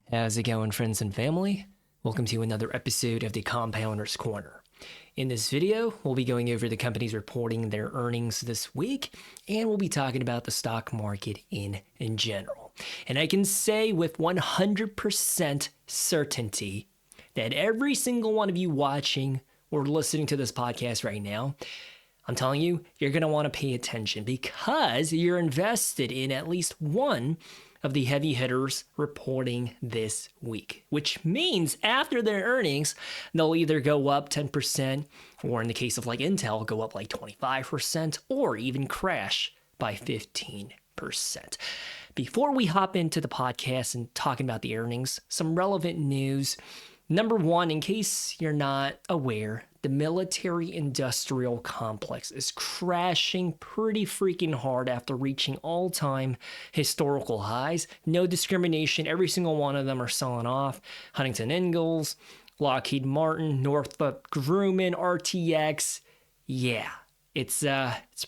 How's it going, friends and family? Welcome to another episode of the Compounder's Corner. In this video, we'll be going over the companies reporting their earnings this week, and we'll be talking about the stock market in general. And I can say with 100% certainty that every single one of you watching or listening to this podcast right now, I'm telling you, you're going to want to pay attention because you're invested in at least one of the heavy hitters reporting this week, which means after their earnings, they'll either go up 10%, or in the case of like Intel, go up like 25%, or even crash by 15%. Before we hop into the podcast and talking about the earnings, some relevant news. Number one, in case you're not aware, the military-industrial complex is crashing pretty freaking hard after reaching all-time historical highs. No discrimination. Every single one of them are selling off. Huntington Ingalls, Lockheed Martin, Northrop Grumman, RTX. Yeah, it's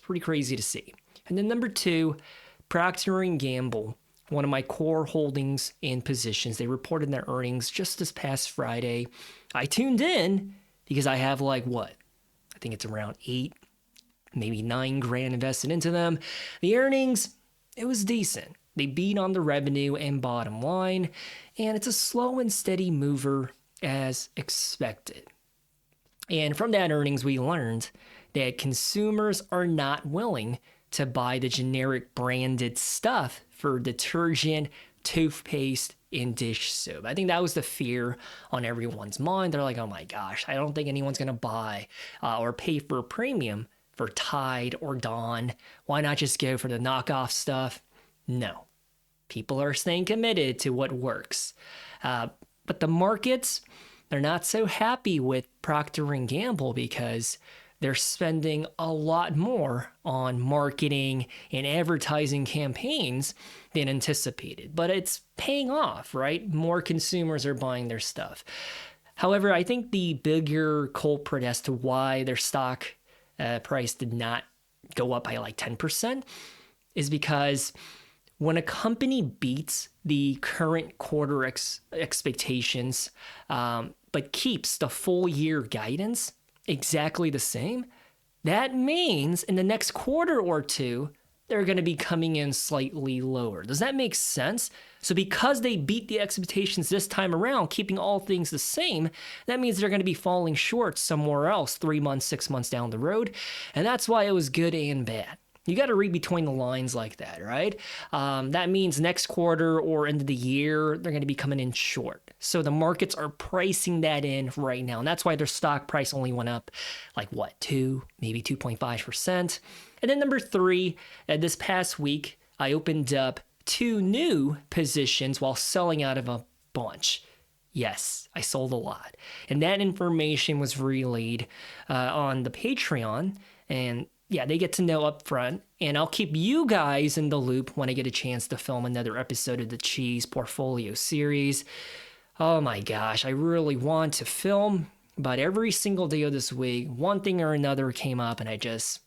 pretty crazy to see. And then number two, Proctor and Gamble, one of my core holdings and positions. They reported their earnings just this past Friday. I tuned in because I have I think it's around 8, maybe 9 grand invested into them. The earnings, it was decent. They beat on the revenue and bottom line, and it's a slow and steady mover as expected. And from that earnings, we learned that consumers are not willing to buy the generic branded stuff for detergent, toothpaste, and dish soap. I think that was the fear on everyone's mind. They're like, oh my gosh, I don't think anyone's going to buy or pay for a premium for Tide or Dawn. Why not just go for the knockoff stuff? No. People are staying committed to what works. But the markets, they're not so happy with Procter and Gamble because they're spending a lot more on marketing and advertising campaigns than anticipated. But it's paying off, right? More consumers are buying their stuff. However, I think the bigger culprit as to why their stock price did not go up by 10% is because when a company beats the current quarter expectations, but keeps the full year guidance exactly the same, that means in the next quarter or two, they're going to be coming in slightly lower. Does that make sense? So because they beat the expectations this time around, keeping all things the same, that means they're going to be falling short somewhere else 3 months, 6 months down the road. And that's why it was good and bad. You got to read between the lines like that, right? That means next quarter or end of the year, they're going to be coming in short. So the markets are pricing that in right now. And that's why their stock price only went up 2, maybe 2.5%. And then number three, this past week, I opened up 2 new positions while selling out of a bunch. Yes, I sold a lot. And that information was relayed on the Patreon. And yeah, they get to know up front, and I'll keep you guys in the loop when I get a chance to film another episode of the Cheese Portfolio series. Oh my gosh, I really want to film, but every single day of this week, one thing or another came up, and I just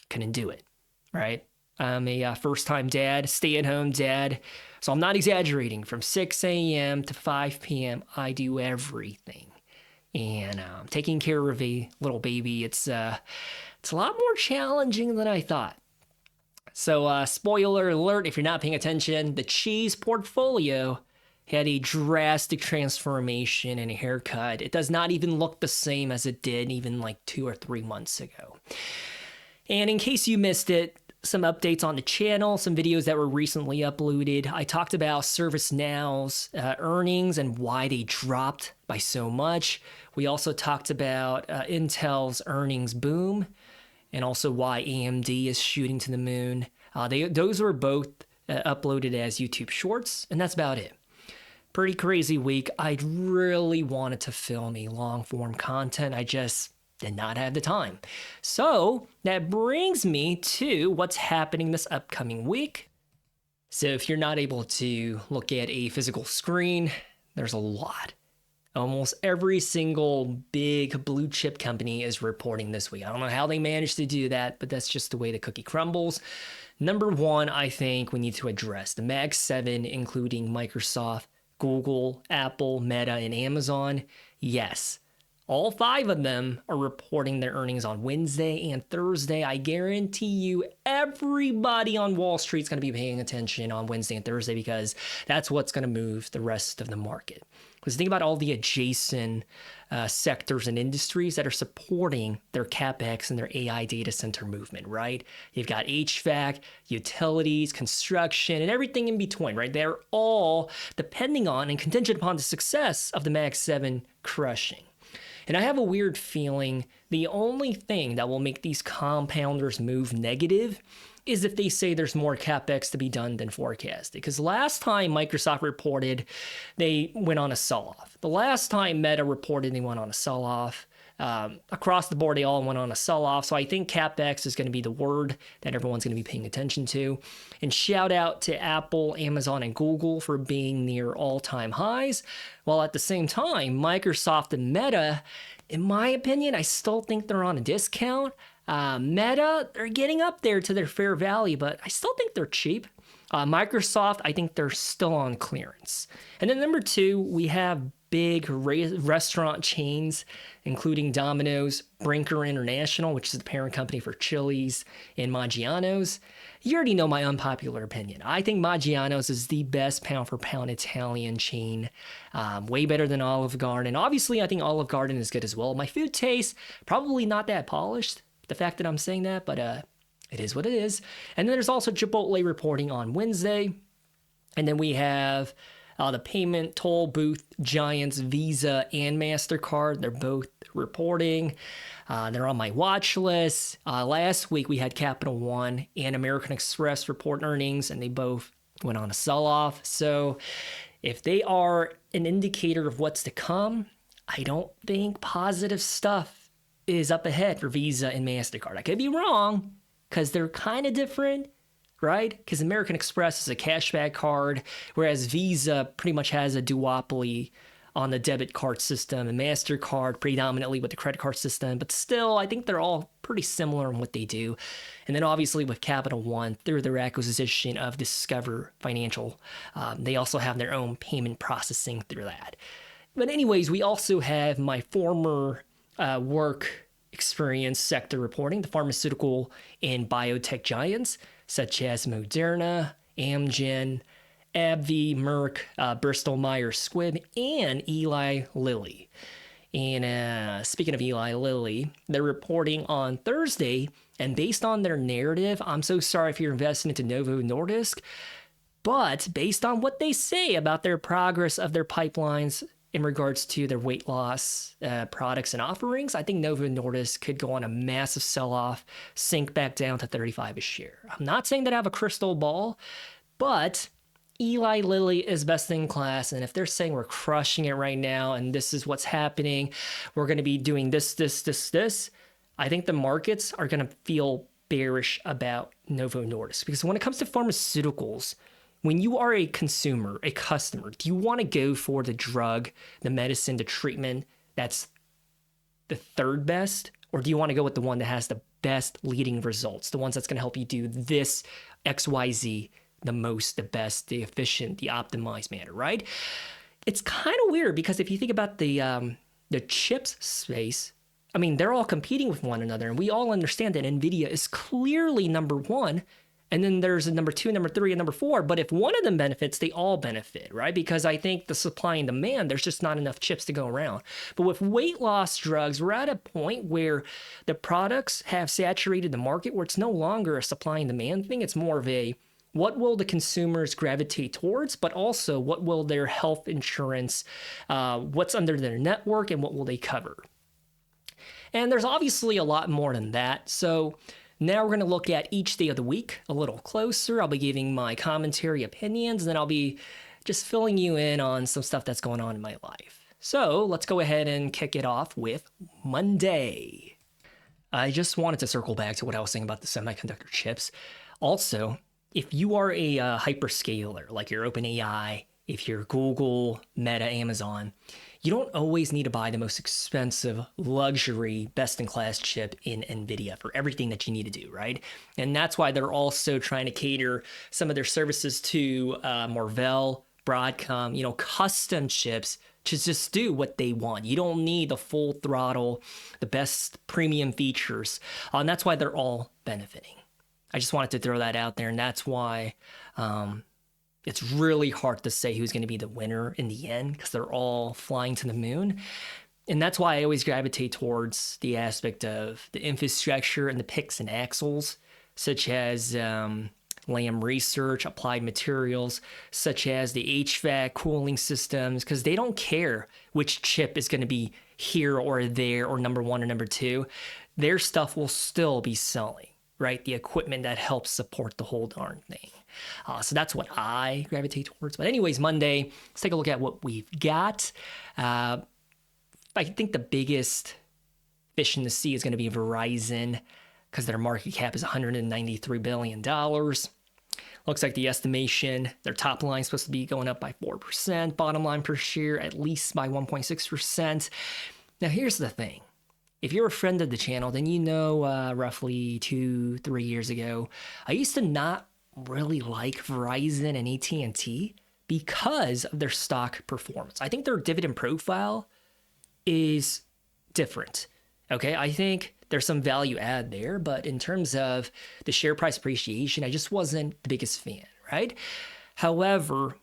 couldn't do it, right? I'm a first-time dad, stay-at-home dad, so I'm not exaggerating. From 6 a.m. to 5 p.m., I do everything. And taking care of a little baby, it's a lot more challenging than I thought. So spoiler alert, if you're not paying attention, the Cheese Portfolio had a drastic transformation and a haircut. It does not even look the same as it did even 2 or 3 months ago. And in case you missed it, some updates on the channel, some videos that were recently uploaded. I talked about ServiceNow's earnings and why they dropped by so much. We also talked about Intel's earnings boom and also why AMD is shooting to the moon. Those were both uploaded as YouTube Shorts, and that's about it. Pretty crazy week. I really wanted to film a long-form content. I just did not have the time. So that brings me to what's happening this upcoming week. So if you're not able to look at a physical screen, there's a lot. Almost every single big blue chip company is reporting this week. I don't know how they managed to do that, but that's just the way the cookie crumbles. Number one, I think we need to address the Mag 7, including Microsoft, Google, Apple, Meta, and Amazon, yes. All 5 of them are reporting their earnings on Wednesday and Thursday. I guarantee you everybody on Wall Street is going to be paying attention on Wednesday and Thursday because that's what's going to move the rest of the market. Because think about all the adjacent sectors and industries that are supporting their CapEx and their AI data center movement, right? You've got HVAC, utilities, construction, and everything in between, right? They're all depending on and contingent upon the success of the Mag 7 crushing. And I have a weird feeling the only thing that will make these compounders move negative is if they say there's more CapEx to be done than forecasted. Because last time Microsoft reported, they went on a sell-off. The last time Meta reported, they went on a sell-off. Across the board, they all went on a sell-off. So I think CapEx is going to be the word that everyone's going to be paying attention to. And shout out to Apple, Amazon, and Google for being near all-time highs. While at the same time, Microsoft and Meta, in my opinion, I still think they're on a discount. Meta, they're getting up there to their fair value, but I still think they're cheap. Microsoft, I think they're still on clearance. And then number 2, we have big restaurant chains, including Domino's, Brinker International, which is the parent company for Chili's, and Maggiano's. You already know my unpopular opinion. I think Maggiano's is the best pound-for-pound Italian chain, way better than Olive Garden. Obviously, I think Olive Garden is good as well. My food taste, probably not that polished, the fact that I'm saying that, but it is what it is. And then there's also Chipotle reporting on Wednesday. And then we have the payment toll booth giants Visa and MasterCard. They're both reporting. They're on my watch list. Last week we had Capital One and American Express report earnings, and they both went on a sell-off. So if they are an indicator of what's to come, I don't think positive stuff is up ahead for Visa and MasterCard. I could be wrong because they're kind of different, right? Because American Express is a cashback card, whereas Visa pretty much has a duopoly on the debit card system and MasterCard predominantly with the credit card system. But still, I think they're all pretty similar in what they do. And then obviously with Capital One, through their acquisition of Discover Financial, they also have their own payment processing through that. But anyways, we also have my former work experience sector reporting, the pharmaceutical and biotech giants such as Moderna, Amgen, AbbVie, Merck, Bristol Myers Squibb, and Eli Lilly. And speaking of Eli Lilly, they're reporting on Thursday, and based on their narrative, I'm so sorry if you're investing into Novo Nordisk, but based on what they say about their progress of their pipelines in regards to their weight loss products and offerings, I think Novo Nordisk could go on a massive sell-off, sink back down to 35 a share. I'm not saying that I have a crystal ball, but Eli Lilly is best in class, and if they're saying we're crushing it right now and this is what's happening, we're going to be doing this, I think the markets are going to feel bearish about Novo Nordisk. Because when it comes to pharmaceuticals, when you are a consumer, a customer, do you want to go for the drug, the medicine, the treatment that's the third best? Or do you want to go with the one that has the best leading results, the ones that's going to help you do this XYZ the most, the best, the efficient, the optimized manner, right? It's kind of weird because if you think about the chips space, I mean, they're all competing with one another, and we all understand that NVIDIA is clearly number one. And then there's a number 2, number 3, and number 4. But if one of them benefits, they all benefit, right? Because I think the supply and demand, there's just not enough chips to go around. But with weight loss drugs, we're at a point where the products have saturated the market where it's no longer a supply and demand thing. It's more of a what will the consumers gravitate towards, but also what will their health insurance, what's under their network, and what will they cover? And there's obviously a lot more than that. So now we're going to look at each day of the week a little closer. I'll be giving my commentary opinions, and then I'll be just filling you in on some stuff that's going on in my life. So let's go ahead and kick it off with Monday. I just wanted to circle back to what I was saying about the semiconductor chips. Also, if you are a hyperscaler, like your OpenAI, if you're Google, Meta, Amazon, you don't always need to buy the most expensive, luxury, best-in-class chip in NVIDIA for everything that you need to do, right? And that's why they're also trying to cater some of their services to Marvell, Broadcom, custom chips to just do what they want. You don't need the full throttle, the best premium features. And that's why they're all benefiting. I just wanted to throw that out there. And that's why it's really hard to say who's going to be the winner in the end, because they're all flying to the moon. And that's why I always gravitate towards the aspect of the infrastructure and the picks and axles, such as Lam Research, Applied Materials, such as the HVAC cooling systems, because they don't care which chip is going to be here or there or number one or number two. Their stuff will still be selling, right? The equipment that helps support the whole darn thing. So that's what I gravitate towards. But anyways, Monday, let's take a look at what we've got. I think the biggest fish in the sea is going to be Verizon, because their market cap is $193 billion. Looks like the estimation, their top line is supposed to be going up by 4%, bottom line per share at least by 1.6%. Now, here's the thing. If you're a friend of the channel, then you know roughly 2-3 years ago, I used to not really like Verizon and AT&T because of their stock performance. I think their dividend profile is different. Okay, I think there's some value add there, but in terms of the share price appreciation, I just wasn't the biggest fan, right? However,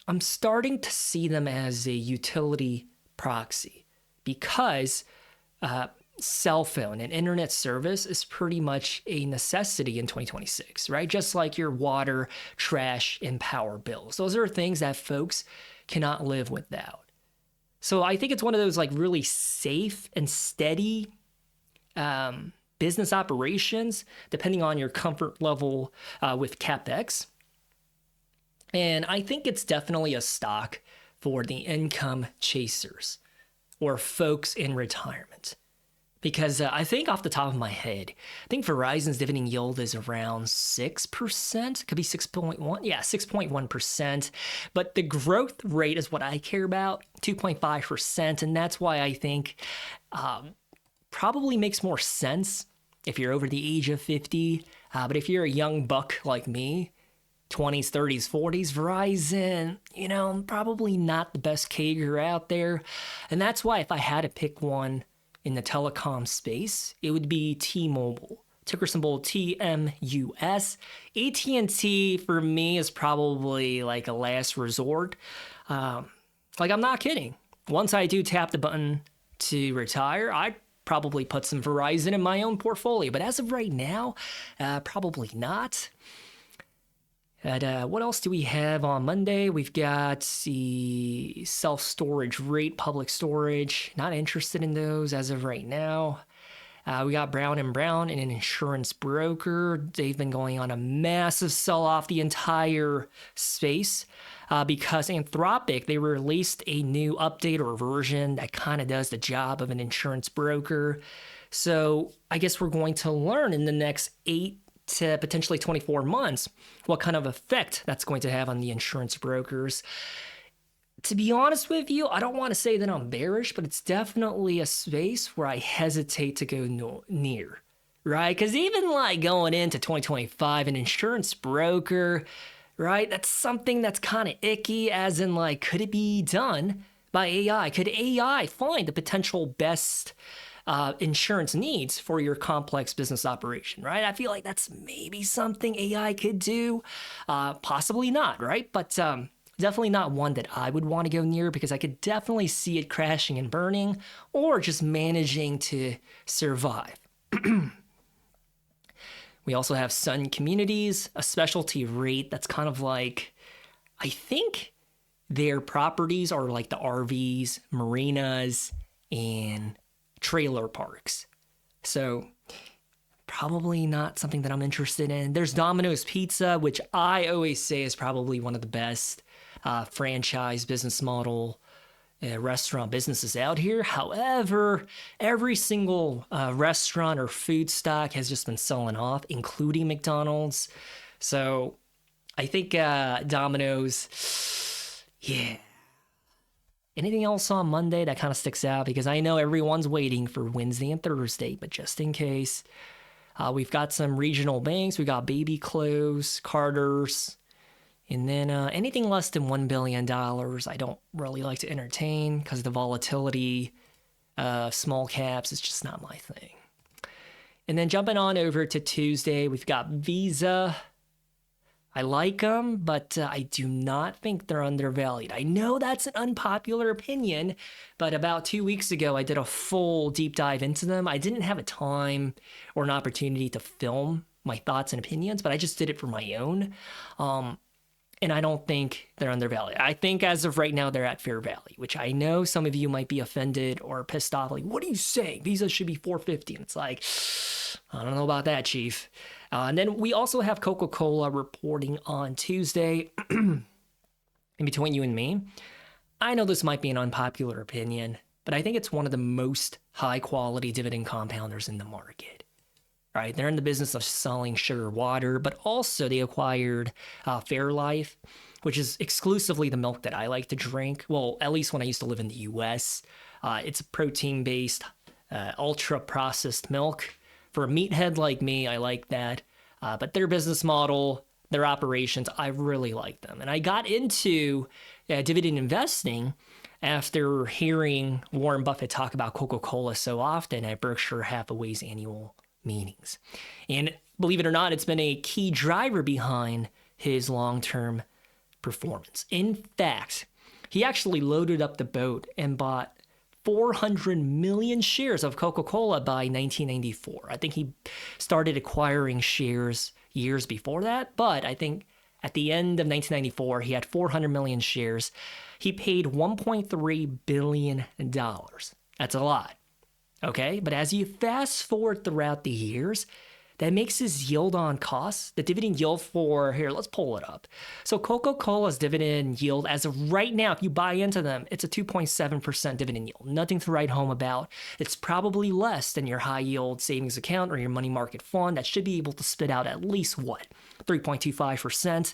I'm starting to see them as a utility proxy because cell phone and internet service is pretty much a necessity in 2026, right? Just like your water, trash, and power bills. Those are things that folks cannot live without. So I think it's one of those like really safe and steady business operations, depending on your comfort level with CapEx. And I think it's definitely a stock for the income chasers or folks in retirement. Because I think off the top of my head, I think Verizon's dividend yield is around 6%. It could be 6.1. Yeah, 6.1%. But the growth rate is what I care about, 2.5%. And that's why I think probably makes more sense if you're over the age of 50. But if you're a young buck like me, 20s, 30s, 40s, Verizon, probably not the best CAGR out there. And that's why if I had to pick one in the telecom space, it would be T-Mobile. Ticker symbol TMUS. AT&T for me is probably like a last resort. I'm not kidding. Once I do tap the button to retire, I'd probably put some Verizon in my own portfolio. But as of right now, probably not. And what else do we have on Monday? We've got the self-storage rate, public storage. Not interested in those as of right now. We got Brown & Brown, an insurance broker. They've been going on a massive sell-off the entire space because Anthropic, they released a new update or version that kind of does the job of an insurance broker. So I guess we're going to learn in the next 8 to potentially 24 months what kind of effect that's going to have on the insurance brokers. To be honest with you, I don't want to say that I'm bearish, but it's definitely a space where I hesitate to go near, right? Because even like going into 2025, an insurance broker, right? That's something that's kind of icky, as in like, could it be done by AI? Could AI find the potential best insurance needs for your complex business operation, right? I feel like that's maybe something AI could do, possibly not, right? But definitely not one that I would want to go near because I could definitely see it crashing and burning or just managing to survive. We also have Sun Communities, a specialty rate that's kind of like, I think their properties are like the RVs, marinas, and trailer parks. So probably not something that I'm interested in. There's Domino's Pizza, which I always say is probably one of the best franchise business model restaurant businesses out here. However, every single restaurant or food stock has just been selling off, including McDonald's. So I think Domino's, yeah. Anything else on Monday that kind of sticks out? Because I know everyone's waiting for Wednesday and Thursday, but just in case, we've got some regional banks. We got Baby Clothes, Carter's, And then anything less than $1 billion, I don't really like to entertain because the volatility of small caps is just not my thing. And then jumping on over to Tuesday, we've got Visa. I like them, but I do not think they're undervalued. I know that's an unpopular opinion, but about 2 weeks ago, I did a full deep dive into them. I didn't have a time or an opportunity to film my thoughts and opinions, but I just did it for my own. And I don't think they're undervalued. I think as of right now, they're at fair value, which I know some of you might be offended or pissed off. Like, what are you saying? Visa should be $4.50. And it's like, I don't know about that, Chief. And then we also have Coca-Cola reporting on Tuesday. In between you and me, I know this might be an unpopular opinion, but I think it's one of the most high-quality dividend compounders in the market. Right, they're in the business of selling sugar water, but also they acquired Fairlife, which is exclusively the milk that I like to drink. Well, at least when I used to live in the U.S. It's a protein-based, ultra-processed milk. For a meathead like me, I like that. But their business model, their operations, I really like them. And I got into dividend investing after hearing Warren Buffett talk about Coca-Cola so often at Berkshire Hathaway's annual meetings. And believe it or not, it's been a key driver behind his long-term performance. In fact, he actually loaded up the boat and bought 400 million shares of Coca-Cola by 1994. I think he started acquiring shares years before that, but I think at the end of 1994, he had 400 million shares. He paid $1.3 billion. That's a lot. Okay, but as you fast forward throughout the years, that makes his yield on cost, the dividend yield for, here, let's pull it up. So Coca-Cola's dividend yield, as of right now, if you buy into them, it's a 2.7% dividend yield. Nothing to write home about. It's probably less than your high yield savings account or your money market fund that should be able to spit out at least, 3.25%.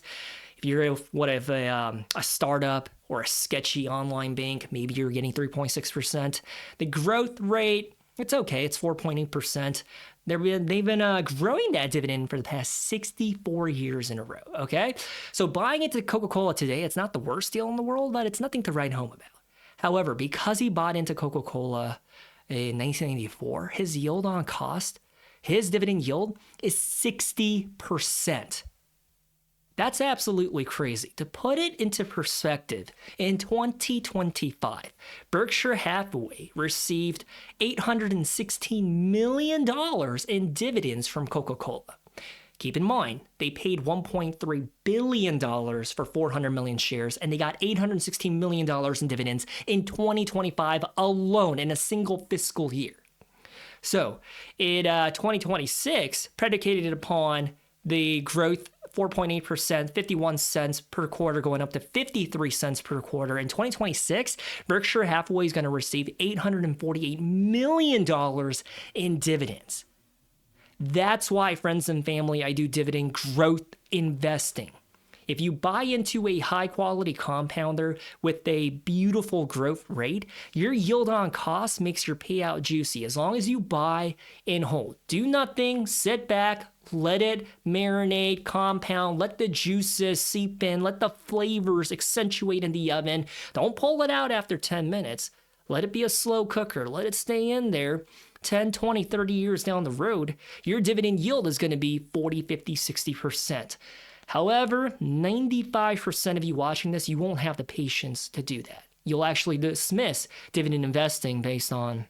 If you're a startup or a sketchy online bank, maybe you're getting 3.6%. The growth rate, it's okay. It's 4.8%. They've been growing that dividend for the past 64 years in a row, okay? So buying into Coca-Cola today, it's not the worst deal in the world, but it's nothing to write home about. However, because he bought into Coca-Cola in 1994, his yield on cost, his dividend yield is 60%. That's absolutely crazy. To put it into perspective, in 2025, Berkshire Hathaway received $816 million in dividends from Coca-Cola. Keep in mind, they paid $1.3 billion for 400 million shares, and they got $816 million in dividends in 2025 alone in a single fiscal year. So, in 2026, predicated upon the growth 4.8%, 51 cents per quarter, going up to 53 cents per quarter. In 2026, Berkshire Hathaway is going to receive $848 million in dividends. That's why, friends and family, I do dividend growth investing. If you buy into a high-quality compounder with a beautiful growth rate, your yield on cost makes your payout juicy as long as you buy and hold. Do nothing, sit back, let it marinate, compound, let the juices seep in, let the flavors accentuate in the oven. Don't pull it out after 10 minutes. Let it be a slow cooker. Let it stay in there. 10, 20, 30 years down the road, your dividend yield is going to be 40, 50, 60%. However, 95% of you watching this, you won't have the patience to do that. You'll actually dismiss dividend investing based on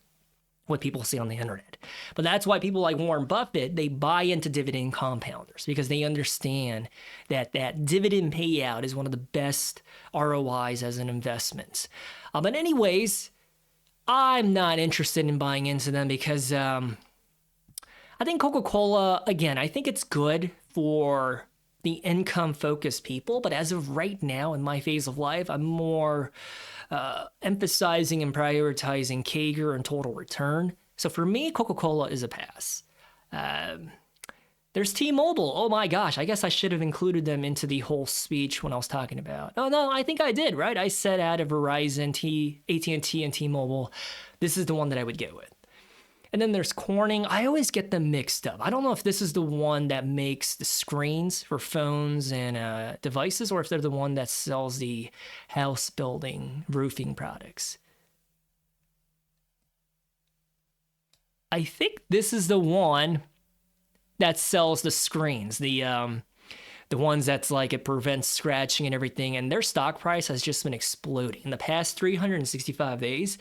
what people see on the internet. But that's why people like Warren Buffett, they buy into dividend compounders because they understand that that dividend payout is one of the best ROIs as an investment. But anyways, I'm not interested in buying into them because I think Coca-Cola, again, I think it's good for the income-focused people, but as of right now in my phase of life, I'm more emphasizing and prioritizing CAGR and total return. So for me, Coca-Cola is a pass. There's T-Mobile. Oh my gosh, I guess I should have included them into the whole speech when I was talking about. Oh no, I think I did, right? I said out of Verizon, AT&T, and T-Mobile, this is the one that I would go with. And then there's Corning. I always get them mixed up. I don't know if this is the one that makes the screens for phones and devices, or if they're the one that sells the house building roofing products. I think this is the one that sells the screens, the ones that's like it prevents scratching and everything. And their stock price has just been exploding in the past 365 days.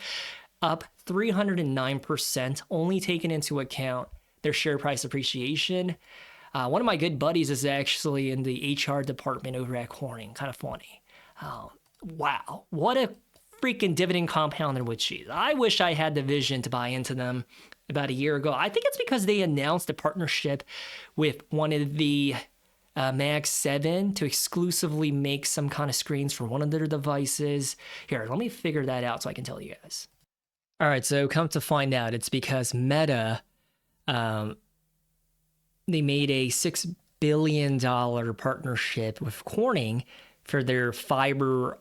Up 309%, only taking into account their share price appreciation. One of my good buddies is actually in the HR department over at Corning. Kind of funny. Wow, what a freaking dividend compounder with cheese. I wish I had the vision to buy into them about a year ago. I think it's because they announced a partnership with one of the Mag 7 to exclusively make some kind of screens for one of their devices. Here, let me figure that out so I can tell you guys. All right, so come to find out, it's because Meta, they made a $6 billion partnership with Corning for their fiber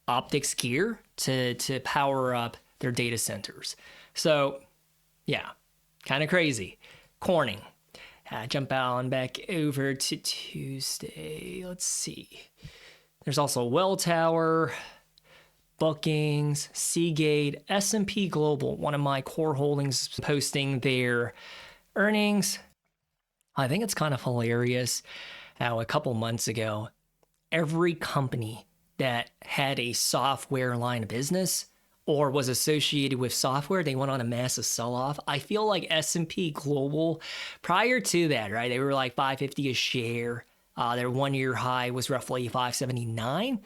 optics gear to power up their data centers. So, yeah, kind of crazy. Corning. Jump on back over to Tuesday. Let's see. There's also Welltower, Bookings, Seagate, S&P Global, one of my core holdings, posting their earnings. I think it's kind of hilarious how a couple months ago, every company that had a software line of business or was associated with software, they went on a massive sell-off. I feel like S&P Global, prior to that, right, they were like $550 a share. Their one-year high was roughly $579.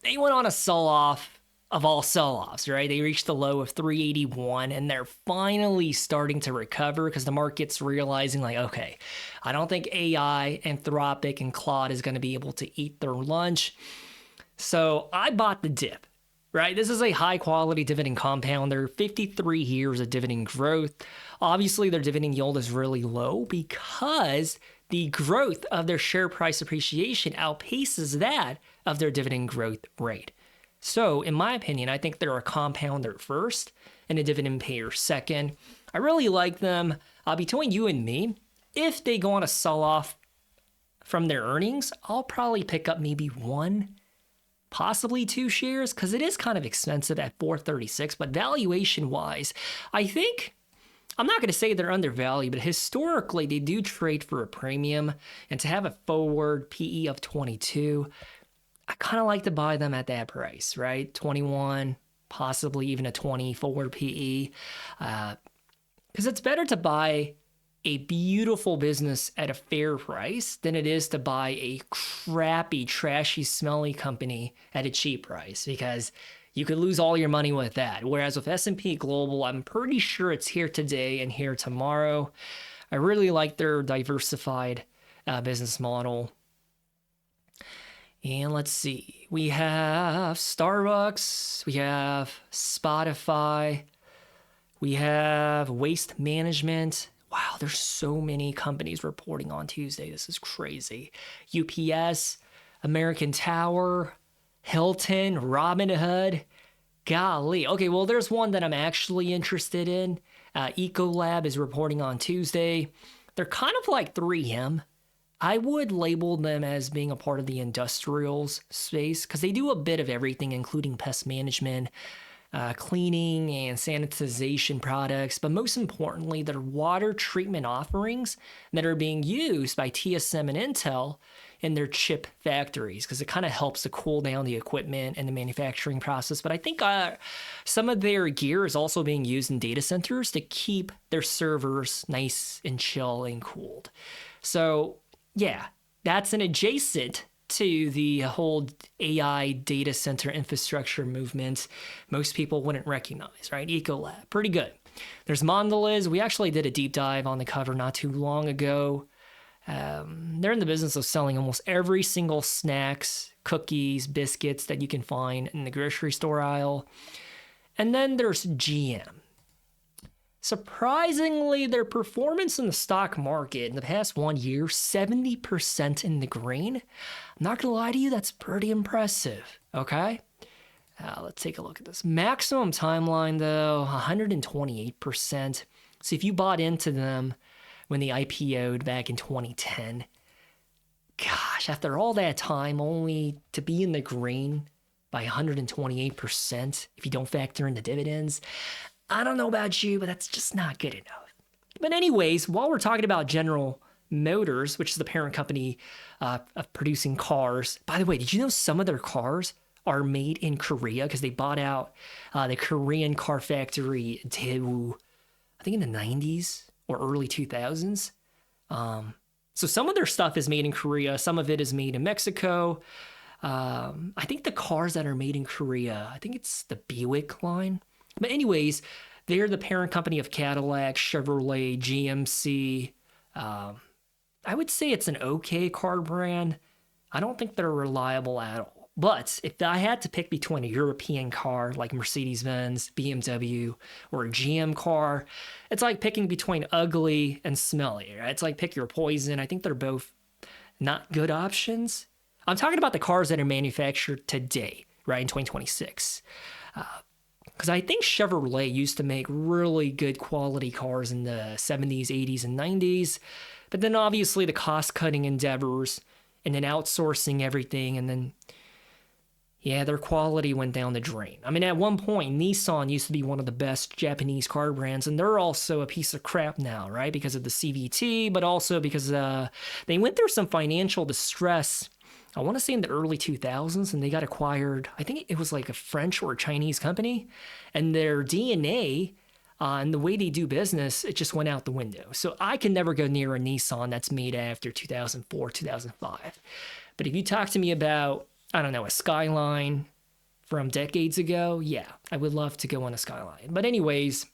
They went on a sell-off of all sell-offs, right? They reached the low of 381, and they're finally starting to recover because the market's realizing, like, okay, I don't think AI, Anthropic, and Claude is going to be able to eat their lunch. So I bought the dip, right? This is a high-quality dividend compounder, 53 years of dividend growth. Obviously, their dividend yield is really low because the growth of their share price appreciation outpaces that of their dividend growth rate. So, in my opinion, I think they're a compounder first and a dividend payer second. I really like them. Between you and me, if they go on a sell-off from their earnings, I'll probably pick up maybe one, possibly two shares, because it is kind of expensive at $436. But valuation-wise, I think, I'm not going to say they're undervalued, but historically, they do trade for a premium. And to have a forward PE of 22, I kind of like to buy them at that price, right? 21, possibly even a 20 forward PE. Because it's better to buy a beautiful business at a fair price than it is to buy a crappy, trashy, smelly company at a cheap price, because you could lose all your money with that. Whereas with S&P Global, I'm pretty sure it's here today and here tomorrow. I really like their diversified business model. And let's see, we have Starbucks, we have Spotify, we have Waste Management. Wow, there's so many companies reporting on Tuesday. This is crazy. UPS, American Tower, Hilton, Robinhood. Golly. Okay, well, there's one that I'm actually interested in. Ecolab is reporting on Tuesday. They're kind of like 3M. I would label them as being a part of the industrials space because they do a bit of everything, including pest management, cleaning, and sanitization products. But most importantly, their water treatment offerings that are being used by TSM and Intel in their chip factories, because it kind of helps to cool down the equipment and the manufacturing process. But I think some of their gear is also being used in data centers to keep their servers nice and chill and cooled. So yeah, that's an adjacent to the whole AI data center infrastructure movement most people wouldn't recognize, right? Ecolab, pretty good. There's Mondelez. We actually did a deep dive on the cover not too long ago. They're in the business of selling almost every single snacks, cookies, biscuits that you can find in the grocery store aisle. And then there's GM. Surprisingly, their performance in the stock market in the past 1 year, 70% in the green. I'm not going to lie to you, that's pretty impressive, okay? Let's take a look at this. Maximum timeline, though, 128%. So if you bought into them when they IPO'd back in 2010, gosh, after all that time, only to be in the green by 128% if you don't factor in the dividends, I don't know about you, but that's just not good enough. But anyways, while we're talking about General Motors, which is the parent company of producing cars, by the way, did you know some of their cars are made in Korea because they bought out the Korean car factory in Daewoo, I think in the 90s or early 2000s. So some of their stuff is made in Korea. Some of it is made in Mexico. I think the cars that are made in Korea, I think it's the Buick line. But anyways, they're the parent company of Cadillac, Chevrolet, GMC. I would say it's an okay car brand. I don't think they're reliable at all. But if I had to pick between a European car like Mercedes-Benz, BMW, or a GM car, it's like picking between ugly and smelly, right? It's like pick your poison. I think they're both not good options. I'm talking about the cars that are manufactured today, right, in 2026. Because I think Chevrolet used to make really good quality cars in the 70s, 80s, and 90s. But then obviously the cost-cutting endeavors and then outsourcing everything, and then yeah, their quality went down the drain. I mean, at one point, Nissan used to be one of the best Japanese car brands, and they're also a piece of crap now, right? Because of the CVT, but also because they went through some financial distress, I want to say in the early 2000s, and they got acquired, I think it was like a French or a Chinese company, and their DNA and the way they do business, it just went out the window. So I can never go near a Nissan that's made after 2004, 2005. But if you talk to me about, I don't know, a Skyline from decades ago, yeah, I would love to go on a Skyline. But anyways,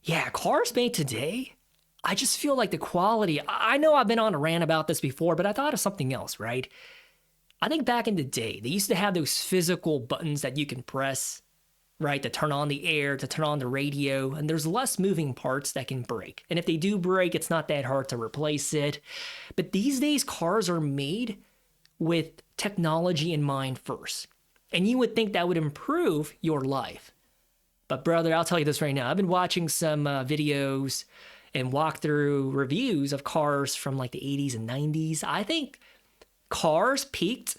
yeah, cars made today, I just feel like the quality, I know I've been on a rant about this before, but I thought of something else, right? I think back in the day, they used to have those physical buttons that you can press, right, to turn on the air, to turn on the radio, and there's less moving parts that can break. And if they do break, it's not that hard to replace it. But these days, cars are made with technology in mind first. And you would think that would improve your life. But brother, I'll tell you this right now. I've been watching some videos and walkthrough reviews of cars from like the 80s and 90s. I think cars peaked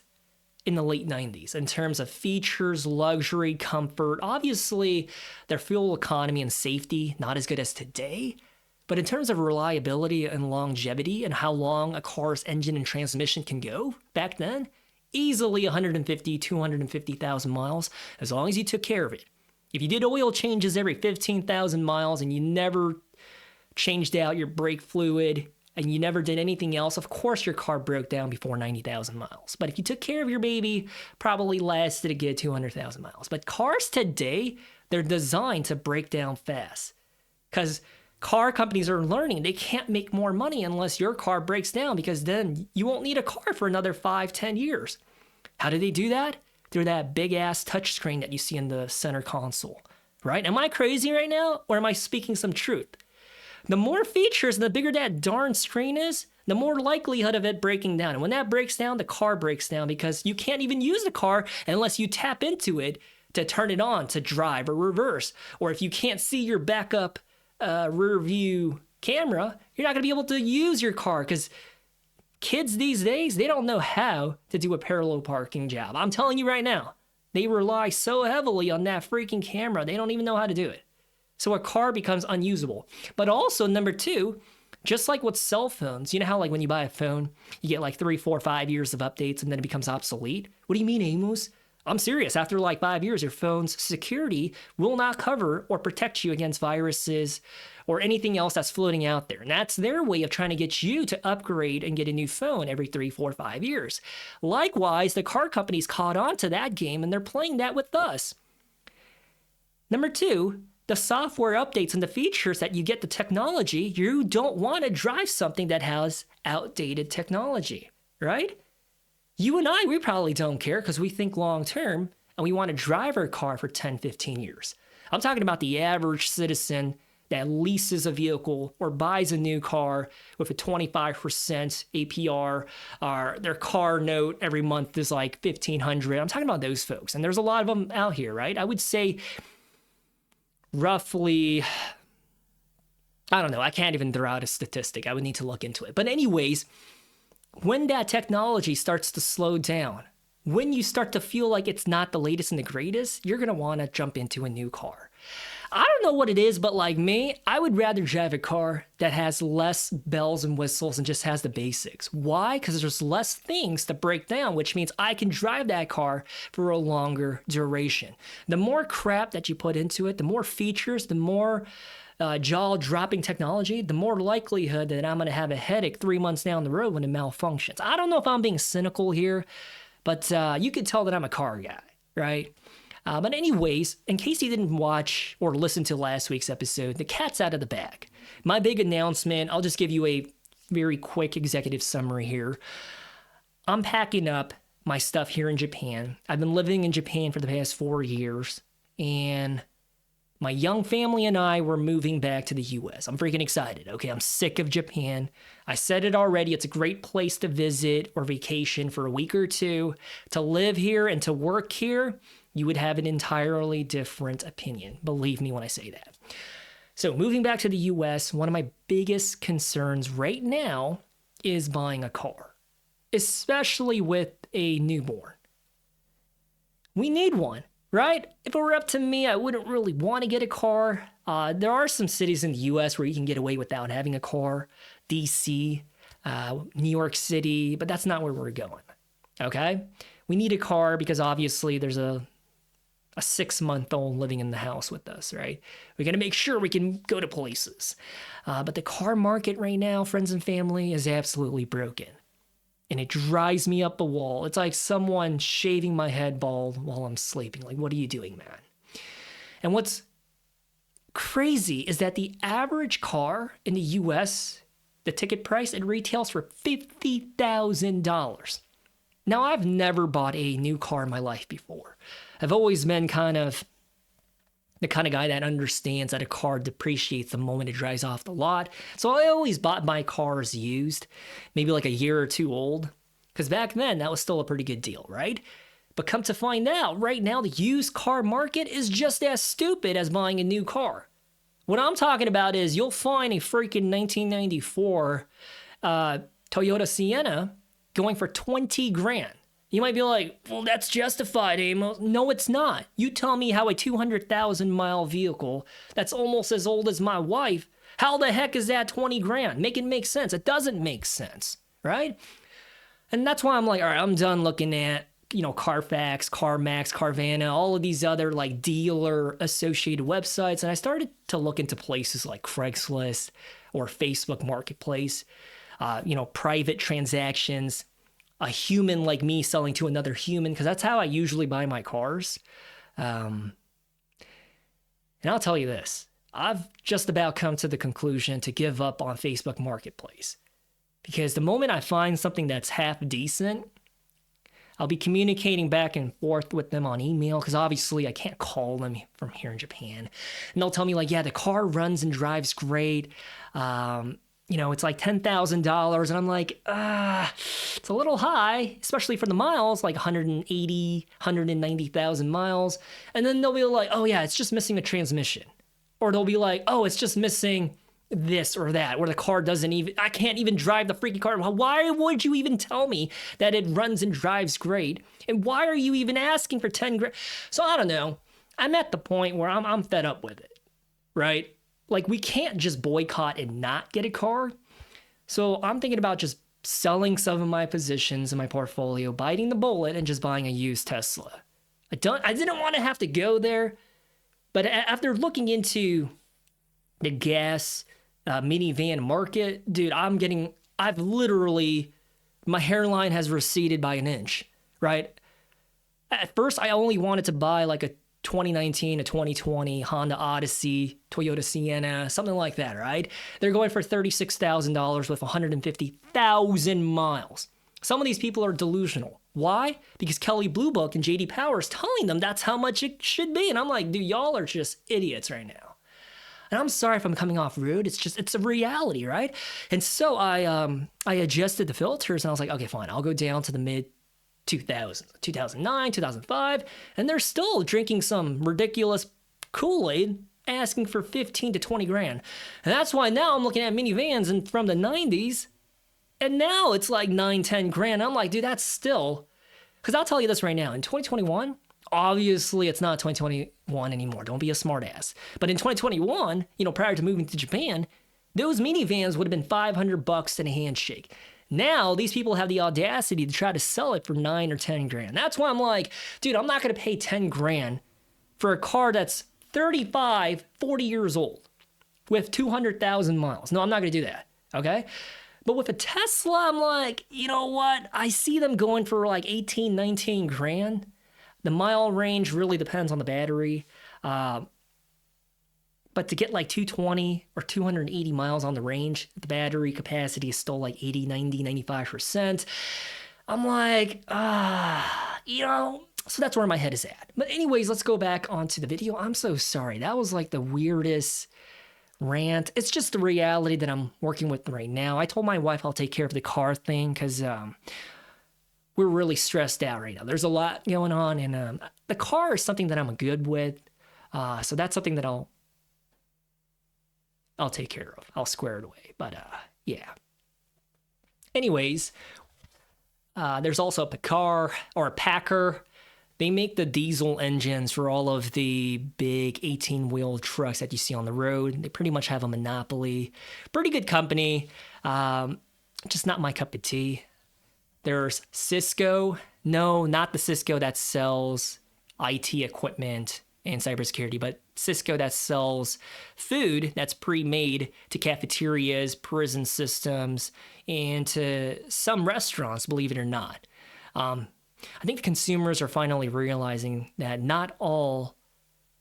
in the late 90s in terms of features, luxury, comfort. Obviously, their fuel economy and safety, not as good as today. But in terms of reliability and longevity and how long a car's engine and transmission can go back then, easily 150, 250,000 miles, as long as you took care of it. If you did oil changes every 15,000 miles and you never changed out your brake fluid and you never did anything else, of course your car broke down before 90,000 miles. But if you took care of your baby, probably lasted a good 200,000 miles. But cars today, they're designed to break down fast. Because car companies are learning they can't make more money unless your car breaks down, because then you won't need a car for another 5-10 years. How do they do that? Through that big-ass touchscreen that you see in the center console, right? Am I crazy right now, or am I speaking some truth? The more features and the bigger that darn screen is, the more likelihood of it breaking down. And when that breaks down, the car breaks down, because you can't even use the car unless you tap into it to turn it on to drive or reverse. Or if you can't see your backup rear view camera, you're not going to be able to use your car, because kids these days, they don't know how to do a parallel parking job. I'm telling you right now, they rely so heavily on that freaking camera, they don't even know how to do it. So a car becomes unusable. But also, number two, just like with cell phones, you know how like when you buy a phone, you get like 3, 4, 5 years of updates and then it becomes obsolete? What do you mean, Amos? I'm serious. After like 5 years, your phone's security will not cover or protect you against viruses or anything else that's floating out there. And that's their way of trying to get you to upgrade and get a new phone every 3, 4, 5 years. Likewise, the car companies caught on to that game and they're playing that with us. Number two, the software updates and the features that you get, the technology, you don't want to drive something that has outdated technology, right? You and I, we probably don't care because we think long term and we want to drive our car for 10, 15 years. I'm talking about the average citizen that leases a vehicle or buys a new car with a 25% APR, or their car note every month is like $1,500. I'm talking about those folks. And there's a lot of them out here, right? I would say roughly I don't know. I can't even throw out a statistic. I would need to look into it. But anyways, when that technology starts to slow down, when you start to feel like it's not the latest and the greatest, you're going to want to jump into a new car. I don't know what it is, but like me, I would rather drive a car that has less bells and whistles and just has the basics. Why? Because there's less things to break down, which means I can drive that car for a longer duration. The more crap that you put into it, the more features, the more jaw-dropping technology, the more likelihood that I'm going to have a headache 3 months down the road when it malfunctions. I don't know if I'm being cynical here, but you can tell that I'm a car guy, right? But anyways, in case you didn't watch or listen to last week's episode, the cat's out of the bag. My big announcement, I'll just give you a very quick executive summary here. I'm packing up my stuff here in Japan. I've been living in Japan for the past 4 years, and my young family and I were moving back to the US. I'm freaking excited, okay? I'm sick of Japan. I said it already. It's a great place to visit or vacation for a week or two. To live here and to work here, you would have an entirely different opinion. Believe me when I say that. So moving back to the US, one of my biggest concerns right now is buying a car, especially with a newborn. We need one, right? If it were up to me, I wouldn't really want to get a car. There are some cities in the US where you can get away without having a car. DC, New York City, but that's not where we're going, okay? We need a car because obviously there's a 6-month-old living in the house with us, right? We got to make sure we can go to places. But the car market right now, friends and family, is absolutely broken. And it drives me up a wall. It's like someone shaving my head bald while I'm sleeping. Like, what are you doing, man? And what's crazy is that the average car in the US, the ticket price, it retails for $50,000. Now, I've never bought a new car in my life before. I've always been kind of the kind of guy that understands that a car depreciates the moment it drives off the lot. So I always bought my cars used, maybe like a year or two old, because back then that was still a pretty good deal, right? But come to find out, right now the used car market is just as stupid as buying a new car. What I'm talking about is you'll find a freaking 1994 Toyota Sienna going for 20 grand. You might be like, well, that's justified, Amos. No, it's not. You tell me how a 200,000 mile vehicle that's almost as old as my wife, how the heck is that 20 grand? Make it make sense. It doesn't make sense, right? And that's why I'm like, all right, I'm done looking at, Carfax, CarMax, Carvana, all of these other like dealer associated websites. And I started to look into places like Craigslist or Facebook Marketplace, private transactions, a human like me selling to another human, because that's how I usually buy my cars. And I'll tell you this, I've just about come to the conclusion to give up on Facebook Marketplace, because the moment I find something that's half decent, I'll be communicating back and forth with them on email, because obviously I can't call them from here in Japan. And they'll tell me like, yeah, the car runs and drives great. It's like $10,000. And I'm like, it's a little high, especially for the miles, like 190,000 miles. And then they'll be like, oh yeah, it's just missing a transmission. Or they'll be like, oh, it's just missing this or that, where the car I can't even drive the freaking car. Why would you even tell me that it runs and drives great? And why are you even asking for 10 grand? So I don't know. I'm at the point where I'm fed up with it, right? Like, we can't just boycott and not get a car. So I'm thinking about just selling some of my positions in my portfolio, biting the bullet, and just buying a used Tesla. I didn't want to have to go there, but after looking into the gas minivan market, dude, my hairline has receded by an inch, right? At first, I only wanted to buy like a 2019, a 2020 Honda Odyssey, Toyota Sienna, something like that, right? They're going for $36,000 with 150,000 miles. Some of these people are delusional. Why? Because Kelley Blue Book and JD Power is telling them that's how much it should be. And I'm like, dude, y'all are just idiots right now. And I'm sorry if I'm coming off rude. It's a reality, right? And so I adjusted the filters, and I was like, okay, fine. I'll go down to the mid 2000s, 2009, 2005, and they're still drinking some ridiculous Kool-Aid asking for 15 to 20 grand. And that's why now I'm looking at minivans and from the 90s, and now it's like 9, 10 grand. I'm like, dude, that's still, because I'll tell you this right now, in 2021, obviously it's not 2021 anymore. Don't be a smartass. But in 2021, prior to moving to Japan, those minivans would have been $500 and a handshake. Now, these people have the audacity to try to sell it for 9 or 10 grand. That's why I'm like, dude, I'm not going to pay 10 grand for a car that's 35, 40 years old with 200,000 miles. No, I'm not going to do that, okay? But with a Tesla, I'm like, you know what? I see them going for like 18, 19 grand. The mile range really depends on the battery. But to get like 220 or 280 miles on the range, the battery capacity is still like 80, 90, 95%. I'm like, so that's where my head is at. But anyways, let's go back onto the video. I'm so sorry. That was like the weirdest rant. It's just the reality that I'm working with right now. I told my wife I'll take care of the car thing because we're really stressed out right now. There's a lot going on, and the car is something that I'm good with. So that's something that I'll take care of. I'll square it away. But yeah. Anyways, there's also a Packard or a Packer. They make the diesel engines for all of the big 18-wheel trucks that you see on the road. They pretty much have a monopoly. Pretty good company. Just not my cup of tea. There's Cisco. No, not the Cisco that sells IT equipment and cybersecurity, but Cisco that sells food that's pre-made to cafeterias, prison systems, and to some restaurants, believe it or not. I think the consumers are finally realizing that not all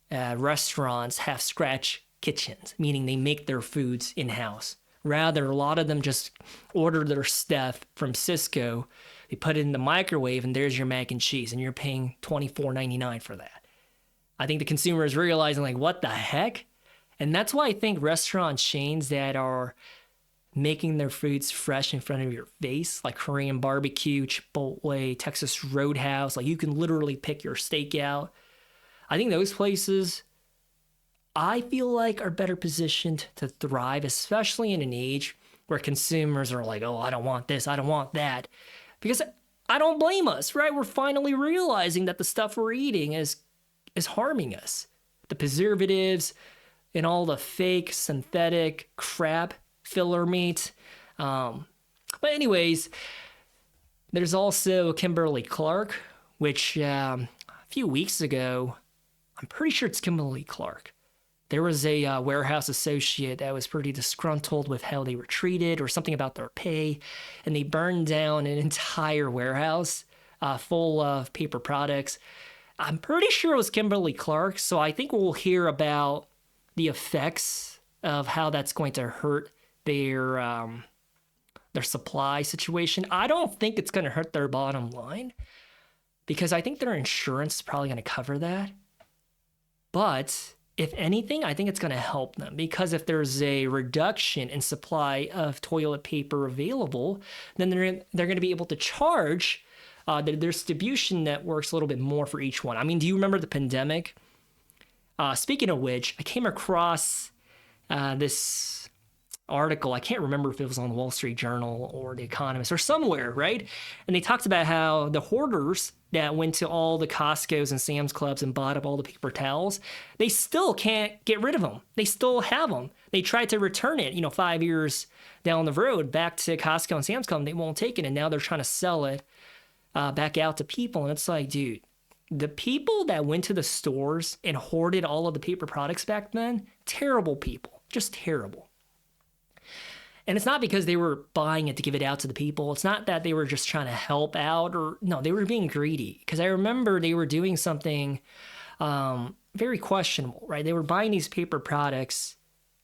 restaurants have scratch kitchens, meaning they make their foods in-house. Rather, a lot of them just order their stuff from Cisco, they put it in the microwave, and there's your mac and cheese, and you're paying $24.99 for that. I think the consumer is realizing, like, what the heck? And that's why I think restaurant chains that are making their foods fresh in front of your face, like Korean barbecue, Chipotle, Texas Roadhouse, like you can literally pick your steak out. I think those places, I feel like, are better positioned to thrive, especially in an age where consumers are like, oh, I don't want this, I don't want that. Because I don't blame us, right? We're finally realizing that the stuff we're eating is harming us. The preservatives and all the fake synthetic crap, filler meat. But anyways, there's also Kimberly-Clark, which a few weeks ago, I'm pretty sure it's Kimberly-Clark. There was a warehouse associate that was pretty disgruntled with how they were treated or something about their pay, and they burned down an entire warehouse full of paper products. I'm pretty sure it was Kimberly-Clark, so I think we'll hear about the effects of how that's going to hurt their supply situation. I don't think it's going to hurt their bottom line because I think their insurance is probably going to cover that. But if anything, I think it's going to help them because if there's a reduction in supply of toilet paper available, then they're going to be able to charge their distribution networks a little bit more for each one. I mean, do you remember the pandemic? Speaking of which, I came across this article. I can't remember if it was on the Wall Street Journal or The Economist or somewhere, right? And they talked about how the hoarders that went to all the Costco's and Sam's Clubs and bought up all the paper towels, they still can't get rid of them. They still have them. They tried to return it, 5 years down the road back to Costco and Sam's Club. They won't take it, and now they're trying to sell it back out to people. And it's like, dude, the people that went to the stores and hoarded all of the paper products back then, terrible people, just terrible. And it's not because they were buying it to give it out to the people. It's not that they were just trying to help out no, they were being greedy. Because I remember they were doing something very questionable, right? They were buying these paper products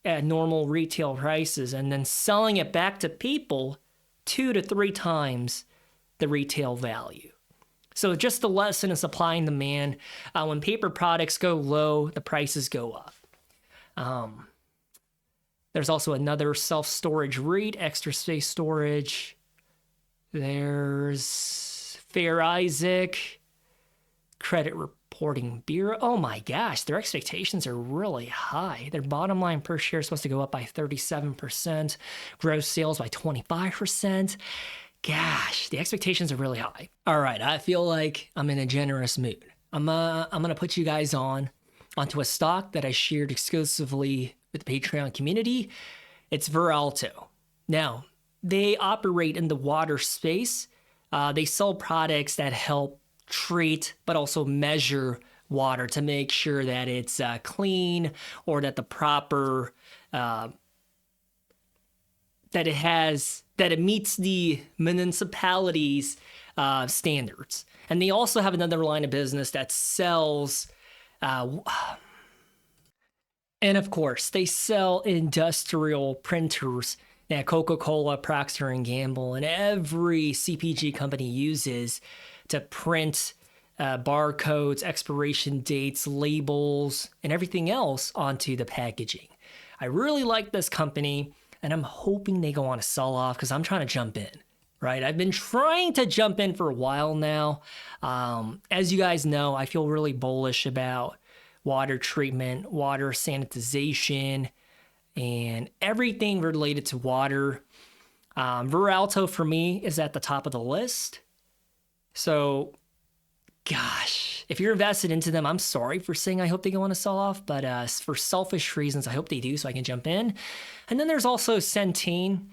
at normal retail prices and then selling it back to people 2 to 3 times the retail value. So just the lesson in supply and demand. When paper products go low, the prices go up. There's also another self-storage REIT, Extra Space Storage. There's Fair Isaac, Credit Reporting Bureau. Oh my gosh, their expectations are really high. Their bottom line per share is supposed to go up by 37%, gross sales by 25%. Gosh, the expectations are really high. All right, I feel like I'm in a generous mood. I'm gonna put you guys onto a stock that I shared exclusively with the Patreon community. It's Veralto. Now, they operate in the water space. They sell products that help treat but also measure water to make sure that it's clean, or that the proper that it meets the municipality's standards. And they also have another line of business that sells and of course they sell industrial printers that Coca-Cola, Proctor and Gamble, and every CPG company uses to print barcodes, expiration dates, labels, and everything else onto the packaging. I really like this company, and I'm hoping they go on a sell-off because I'm trying to jump in, right? I've been trying to jump in for a while now. As you guys know, I feel really bullish about water treatment, water sanitization, and everything related to water. Veralto for me is at the top of the list. So, gosh, if you're invested into them, I'm sorry for saying I hope they go on a sell-off, but for selfish reasons, I hope they do so I can jump in. And then there's also Centene.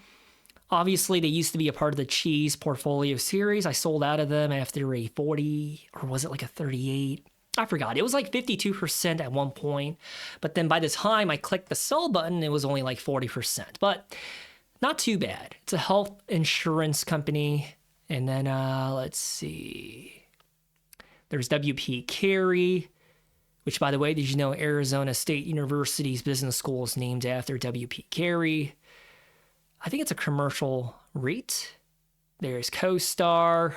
Obviously, they used to be a part of the cheese portfolio series. I sold out of them after a 40, or was it like a 38? I forgot. It was like 52% at one point. But then by the time I clicked the sell button, it was only like 40%. But not too bad. It's a health insurance company. And then, let's see. There's WP Carey, which, by the way, did you know Arizona State University's business school is named after WP Carey? I think it's a commercial REIT. There's CoStar,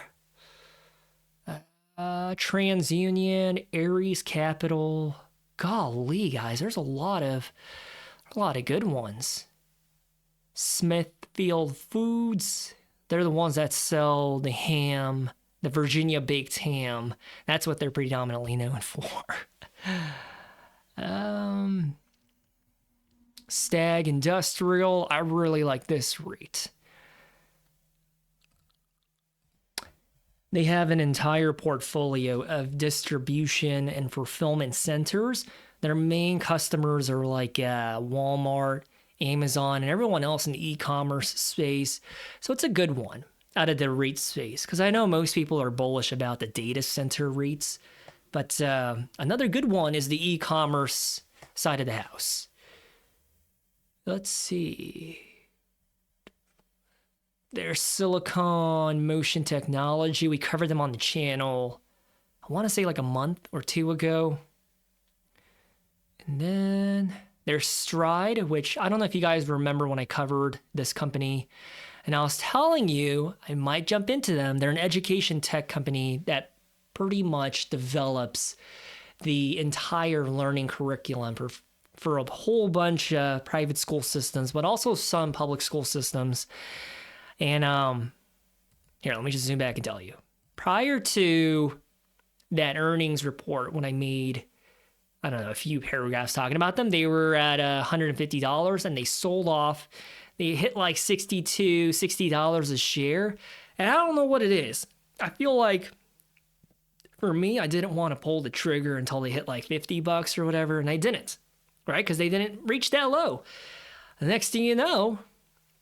TransUnion, Ares Capital. Golly, guys, there's a lot of good ones. Smithfield Foods. They're the ones that sell the ham, the Virginia baked ham. That's what they're predominantly known for. Stag Industrial. I really like this REIT. They have an entire portfolio of distribution and fulfillment centers. Their main customers are like Walmart, Amazon, and everyone else in the e-commerce space. So it's a good one out of the REIT space, because I know most people are bullish about the data center REITs. But another good one is the e-commerce side of the house. Let's see. There's Silicon Motion Technology. We covered them on the channel, I want to say like a month or two ago. And then there's Stride, which I don't know if you guys remember when I covered this company. And I was telling you I might jump into them. They're an education tech company that pretty much develops the entire learning curriculum for a whole bunch of private school systems, but also some public school systems. And here, let me just zoom back and tell you. Prior to that earnings report, when I made, I don't know, a few paragraphs talking about them, they were at $150 and they sold off. They hit like $60 a share. And I don't know what it is. I feel like for me, I didn't want to pull the trigger until they hit like $50 or whatever. And I didn't, right? Because they didn't reach that low. The next thing you know,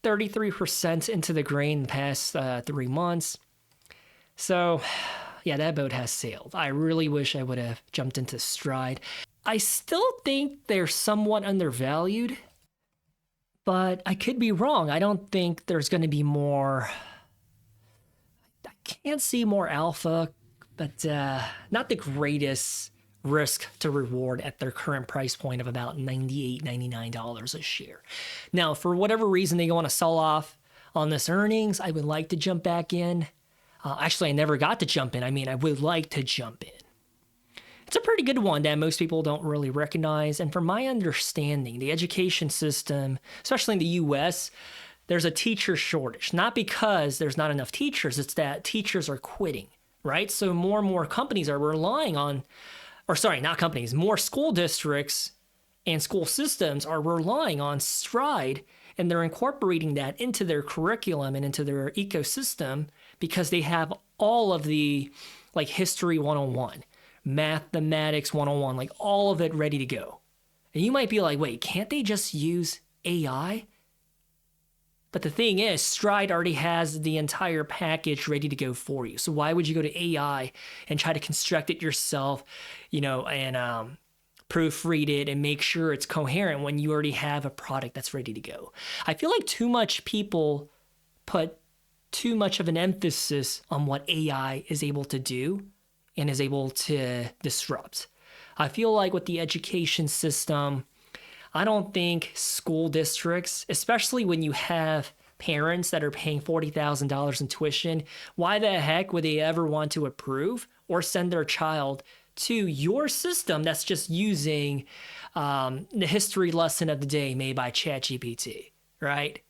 33% into the grain the past 3 months. So, yeah, that boat has sailed. I really wish I would have jumped into Stride. I still think they're somewhat undervalued, but I could be wrong. I don't think there's going to be more. I can't see more alpha, but not the greatest risk to reward at their current price point of about $98, $99 a share. Now, for whatever reason they go on a sell-off on this earnings, I would like to jump back in. Actually, I never got to jump in. I would like to jump in. It's a pretty good one that most people don't really recognize. And from my understanding, the education system, especially in the US, there's a teacher shortage. Not because there's not enough teachers, it's that teachers are quitting, right? So more and more companies are relying on or sorry, not companies, more school districts and school systems are relying on Stride, and they're incorporating that into their curriculum and into their ecosystem because they have all of the like history 101, mathematics 101, like all of it ready to go. And you might be like, wait, can't they just use AI? But the thing is, Stride already has the entire package ready to go for you. So why would you go to AI and try to construct it yourself, and proofread it and make sure it's coherent when you already have a product that's ready to go? I feel like too much people put too much of an emphasis on what AI is able to do and is able to disrupt. I feel like with the education system, I don't think school districts, especially when you have parents that are paying $40,000 in tuition, why the heck would they ever want to approve or send their child to your system that's just using the history lesson of the day made by ChatGPT, right?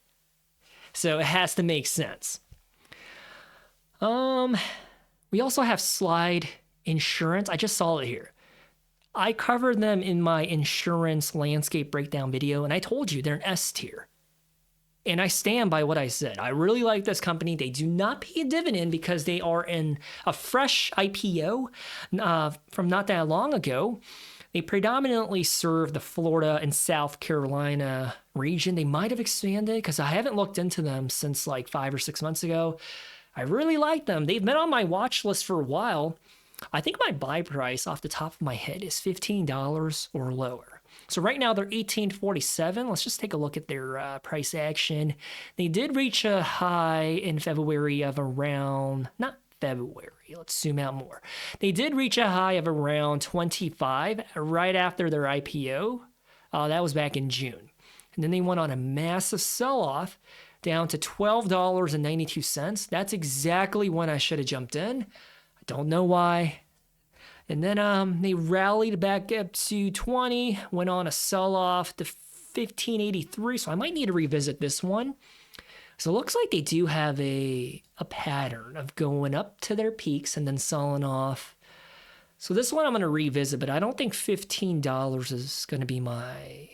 So it has to make sense. We also have Slide Insurance. I just saw it here. I covered them in my insurance landscape breakdown video, and I told you they're an S tier. And I stand by what I said. I really like this company. They do not pay a dividend because they are in a fresh IPO from not that long ago. They predominantly serve the Florida and South Carolina region. They might have expanded because I haven't looked into them since like 5 or 6 months ago. I really like them. They've been on my watch list for a while. I think my buy price off the top of my head is $15 or lower. So right now they're $18.47. Let's just take a look at their price action. They did reach a high in February of around, not February, let's zoom out more. They did reach a high of around 25 right after their IPO. That was back in June. And then they went on a massive sell-off down to $12.92. That's exactly when I should have jumped in. I don't know why. And then they rallied back up to 20, went on a sell-off to 1583. So I might need to revisit this one. So it looks like they do have a pattern of going up to their peaks and then selling off. So this one I'm going to revisit, but I don't think $15 is going to be my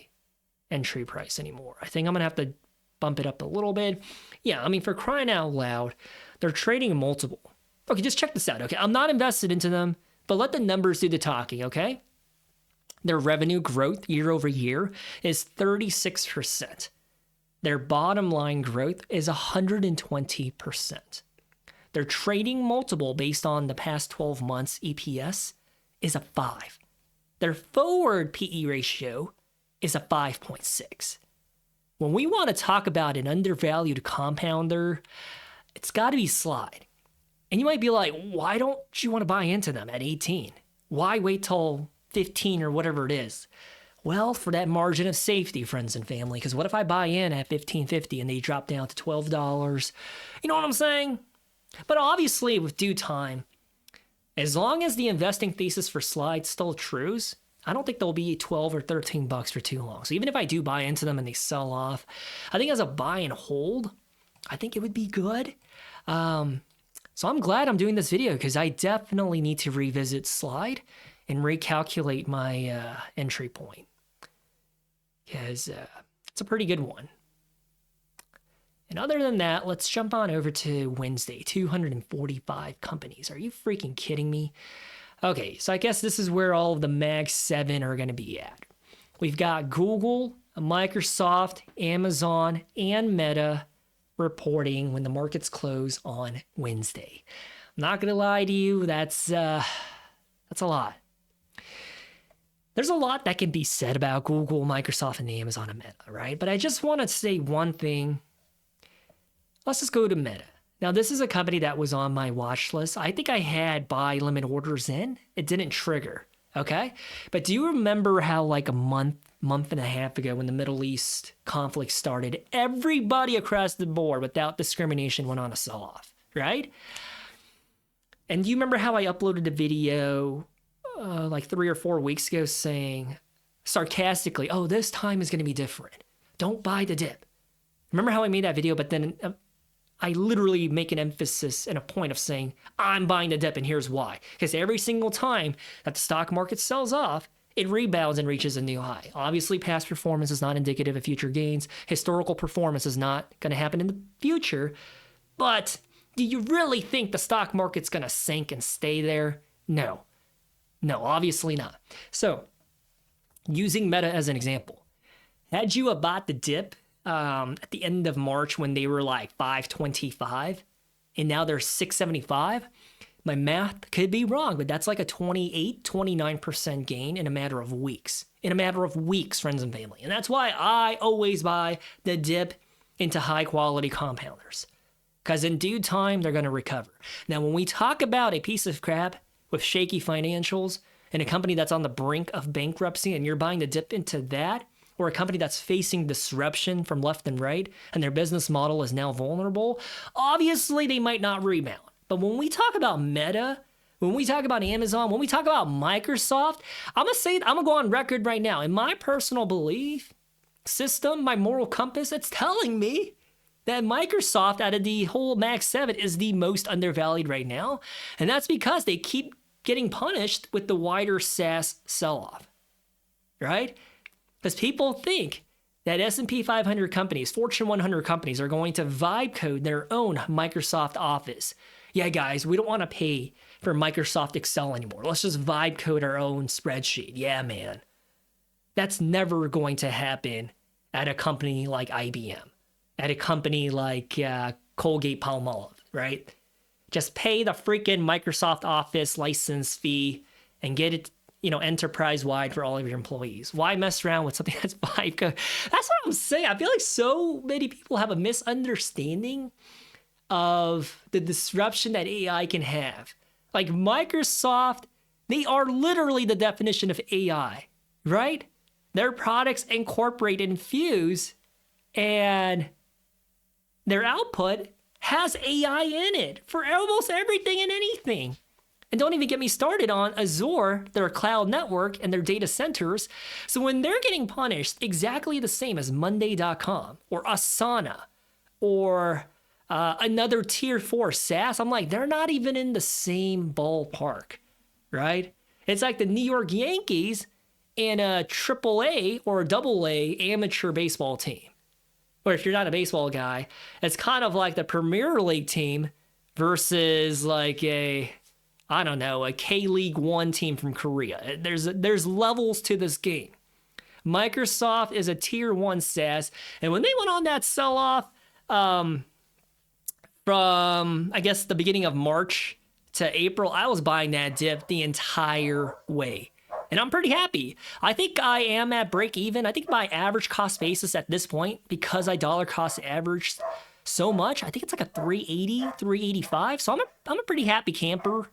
entry price anymore. I think I'm going to have to bump it up a little bit. Yeah, I mean, for crying out loud, they're trading multiple. Okay, just check this out, okay? I'm not invested into them, but let the numbers do the talking, okay? Their revenue growth year over year is 36%. Their bottom line growth is 120%. Their trading multiple based on the past 12 months EPS is a 5. Their forward PE ratio is a 5.6. When we want to talk about an undervalued compounder, it's got to be Slide. And you might be like, why don't you want to buy into them at 18? Why wait till 15 or whatever it is? Well, for that margin of safety, friends and family, because what if I buy in at $15.50 and they drop down to $12? You know what I'm saying? But obviously, with due time, as long as the investing thesis for Slide still trues, I don't think they'll be $12 or $13 for too long. So even if I do buy into them and they sell off, I think as a buy and hold, I think it would be good. So I'm glad I'm doing this video because I definitely need to revisit Slide and recalculate my entry point because it's a pretty good one. And other than that, let's jump on over to Wednesday, 245 companies. Are you freaking kidding me? Okay, so I guess this is where all of the Mag 7 are going to be at. We've got Google, Microsoft, Amazon, and Meta reporting when the markets close on Wednesday. I'm not going to lie to you, that's a lot. There's a lot that can be said about Google, Microsoft, and Amazon and Meta, right? But I just want to say one thing. Let's just go to Meta. Now, this is a company that was on my watch list. I think I had buy limit orders in. It didn't trigger, okay? But do you remember how like a month and a half ago when the Middle East conflict started, everybody across the board without discrimination went on a sell-off, right? And do you remember how I uploaded a video like 3 or 4 weeks ago saying sarcastically, oh, this time is going to be different. Don't buy the dip. Remember how I made that video, but then I literally make an emphasis and a point of saying, I'm buying the dip and here's why. Because every single time that the stock market sells off, it rebounds and reaches a new high. Obviously, past performance is not indicative of future gains. Historical performance is not going to happen in the future. But do you really think the stock market's going to sink and stay there? No. No, obviously not. So, using Meta as an example, had you bought the dip at the end of March when they were like 525 and now they're 675, my math could be wrong, but that's like a 29% gain in a matter of weeks. In a matter of weeks, friends and family. And that's why I always buy the dip into high quality compounders. Because in due time, they're going to recover. Now, when we talk about a piece of crap with shaky financials and a company that's on the brink of bankruptcy and you're buying the dip into that, or a company that's facing disruption from left and right and their business model is now vulnerable, obviously they might not rebound. But when we talk about Meta, when we talk about Amazon, when we talk about Microsoft, I'm gonna go on record right now. In my personal belief system, my moral compass, it's telling me that Microsoft out of the whole Max 7 is the most undervalued right now. And that's because they keep getting punished with the wider SaaS sell-off, right? Because people think that S&P 500 companies, Fortune 100 companies are going to vibe code their own Microsoft Office. Yeah, guys, we don't want to pay for Microsoft Excel anymore. Let's just vibe code our own spreadsheet. Yeah, man. That's never going to happen at a company like IBM, at a company like Colgate-Palmolive, right? Just pay the freaking Microsoft Office license fee and get it, enterprise-wide for all of your employees. Why mess around with something that's vibe code? That's what I'm saying. I feel like so many people have a misunderstanding of the disruption that AI can have. Like Microsoft, they are literally the definition of AI, right? Their products incorporate and infuse, and their output has AI in it for almost everything and anything. And don't even get me started on Azure, their cloud network, and their data centers. So when they're getting punished exactly the same as Monday.com or Asana or another tier 4 SaaS, I'm like, they're not even in the same ballpark, right? It's like the New York Yankees and a AAA or a AA amateur baseball team. Or if you're not a baseball guy, it's kind of like the Premier League team versus like a K-League 1 team from Korea. There's levels to this game. Microsoft is a tier 1 SaaS, and when they went on that sell-off from, I guess, the beginning of March to April, I was buying that dip the entire way. And I'm pretty happy. I think I am at break even. I think my average cost basis at this point, because I dollar cost averaged so much, I think it's like a 380, 385. So I'm a pretty happy camper.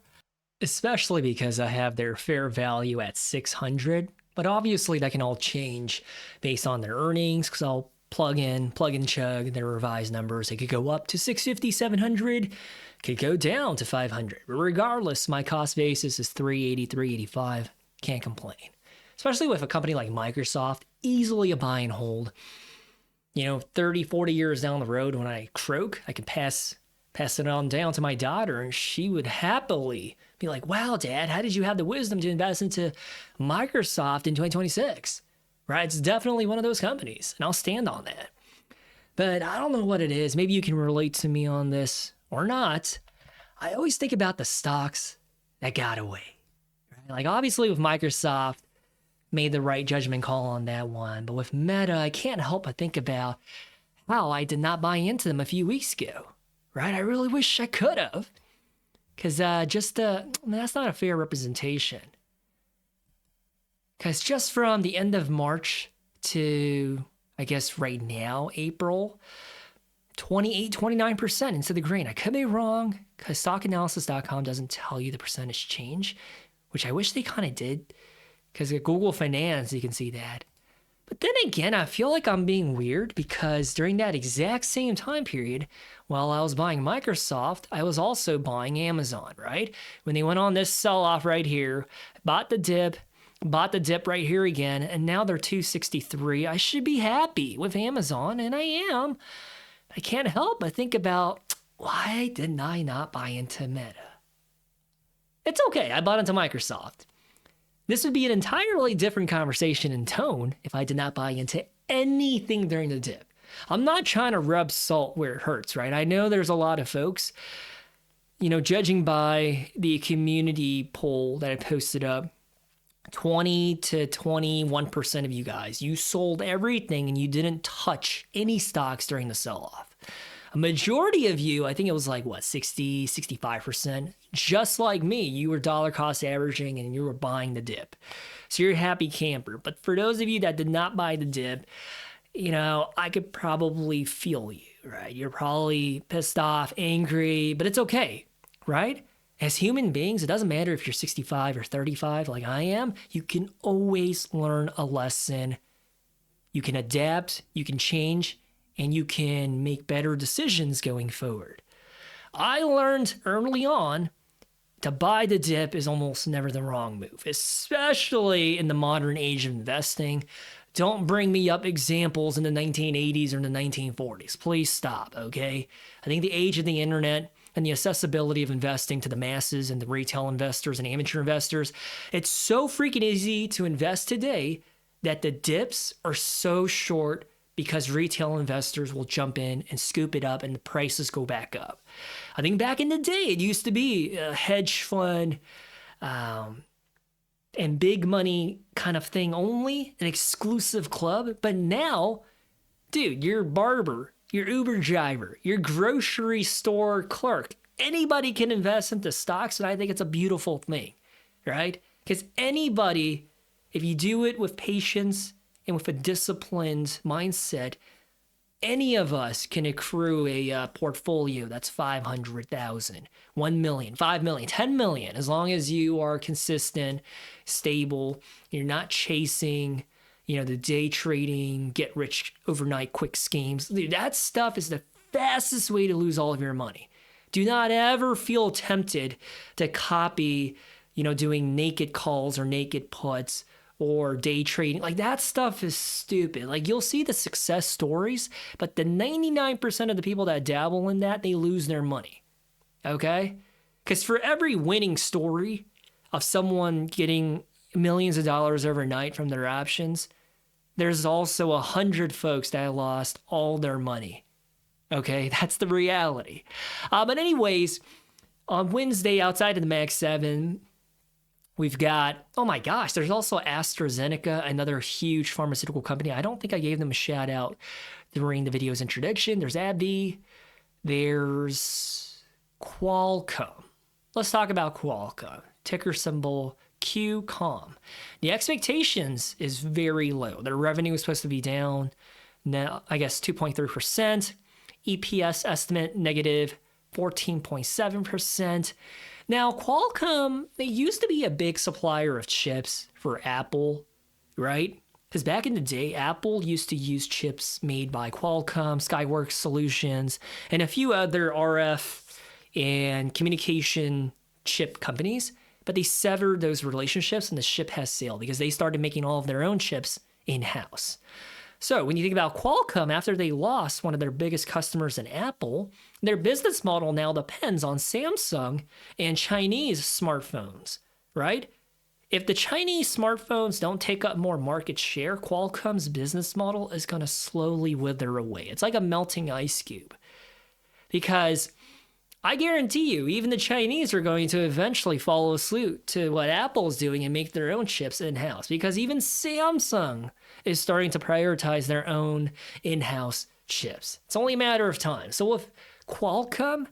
Especially because I have their fair value at 600. But obviously that can all change based on their earnings, because I'll plug and chug their revised numbers. It could go up to 650, 700, could go down to 500. But regardless, my cost basis is 380, 385. Can't complain. Especially with a company like Microsoft, easily a buy and hold. 30, 40 years down the road when I croak, I can pass it on down to my daughter, and she would happily be like, wow, Dad, how did you have the wisdom to invest into Microsoft in 2026? Right? It's definitely one of those companies, and I'll stand on that. But I don't know what it is. Maybe you can relate to me on this or not. I always think about the stocks that got away. Like, obviously, with Microsoft, made the right judgment call on that one. But with Meta, I can't help but think about how I did not buy into them a few weeks ago, right? I really wish I could have. Because that's not a fair representation. Because just from the end of March to, I guess, right now, April, 28, 29% into the green. I could be wrong, because stockanalysis.com doesn't tell you the percentage change, which I wish they kind of did, because at Google Finance, you can see that. But then again, I feel like I'm being weird, because during that exact same time period, while I was buying Microsoft, I was also buying Amazon, right? When they went on this sell-off right here, bought the dip right here again, and now they're 263. I should be happy with Amazon, and I am. I can't help but think about why did I not buy into Meta? It's okay, I bought into Microsoft. This would be an entirely different conversation in tone if I did not buy into anything during the dip. I'm not trying to rub salt where it hurts, right? I know there's a lot of folks, judging by the community poll that I posted up, 20 to 21% of you guys, you sold everything and you didn't touch any stocks during the sell-off. A majority of you, I think it was 60, 65%, just like me, you were dollar cost averaging and you were buying the dip. So you're a happy camper. But for those of you that did not buy the dip, I could probably feel you, right? You're probably pissed off, angry, but it's okay, right? As human beings, it doesn't matter if you're 65 or 35 like I am, you can always learn a lesson. You can adapt, you can change, and you can make better decisions going forward. I learned early on to buy the dip is almost never the wrong move, especially in the modern age of investing. Don't bring me up examples in the 1980s or in the 1940s. Please stop, okay? I think the age of the internet and the accessibility of investing to the masses and the retail investors and amateur investors, it's so freaking easy to invest today that the dips are so short because retail investors will jump in and scoop it up and the prices go back up. I think back in the day, it used to be a hedge fund and big money kind of thing only, an exclusive club. But now, dude, your barber, your Uber driver, your grocery store clerk, anybody can invest into stocks, and I think it's a beautiful thing, right? Because anybody, if you do it with patience and with a disciplined mindset, any of us can accrue a portfolio that's 500,000, 1 million, 5 million, 10 million, as long as you are consistent, stable, you're not chasing, the day trading, get rich overnight quick schemes. That stuff is the fastest way to lose all of your money. Do not ever feel tempted to copy, doing naked calls or naked puts or day trading. That stuff is stupid. You'll see the success stories, but the 99% of the people that dabble in that, they lose their money. Okay? Because for every winning story of someone getting millions of dollars overnight from their options, there's also 100 folks that lost all their money. Okay? That's the reality. But anyways, on Wednesday, outside of the Max 7, we've got, oh my gosh, there's also AstraZeneca, another huge pharmaceutical company. I don't think I gave them a shout out during the video's introduction. There's AbbVie. There's Qualcomm. Let's talk about Qualcomm. Ticker symbol QCOM. The expectations is very low. Their revenue is supposed to be down now, I guess, 2.3%. EPS estimate negative 14.7%. Now, Qualcomm, they used to be a big supplier of chips for Apple, right? Because back in the day, Apple used to use chips made by Qualcomm, Skyworks Solutions, and a few other RF and communication chip companies. But they severed those relationships and the ship has sailed because they started making all of their own chips in-house. So when you think about Qualcomm, after they lost one of their biggest customers in Apple, their business model now depends on Samsung and Chinese smartphones, right? If the Chinese smartphones don't take up more market share, Qualcomm's business model is going to slowly wither away. It's like a melting ice cube. Because I guarantee you, even the Chinese are going to eventually follow suit to what Apple's doing and make their own chips in-house. Because even Samsung is starting to prioritize their own in-house chips. It's only a matter of time. So with Qualcomm,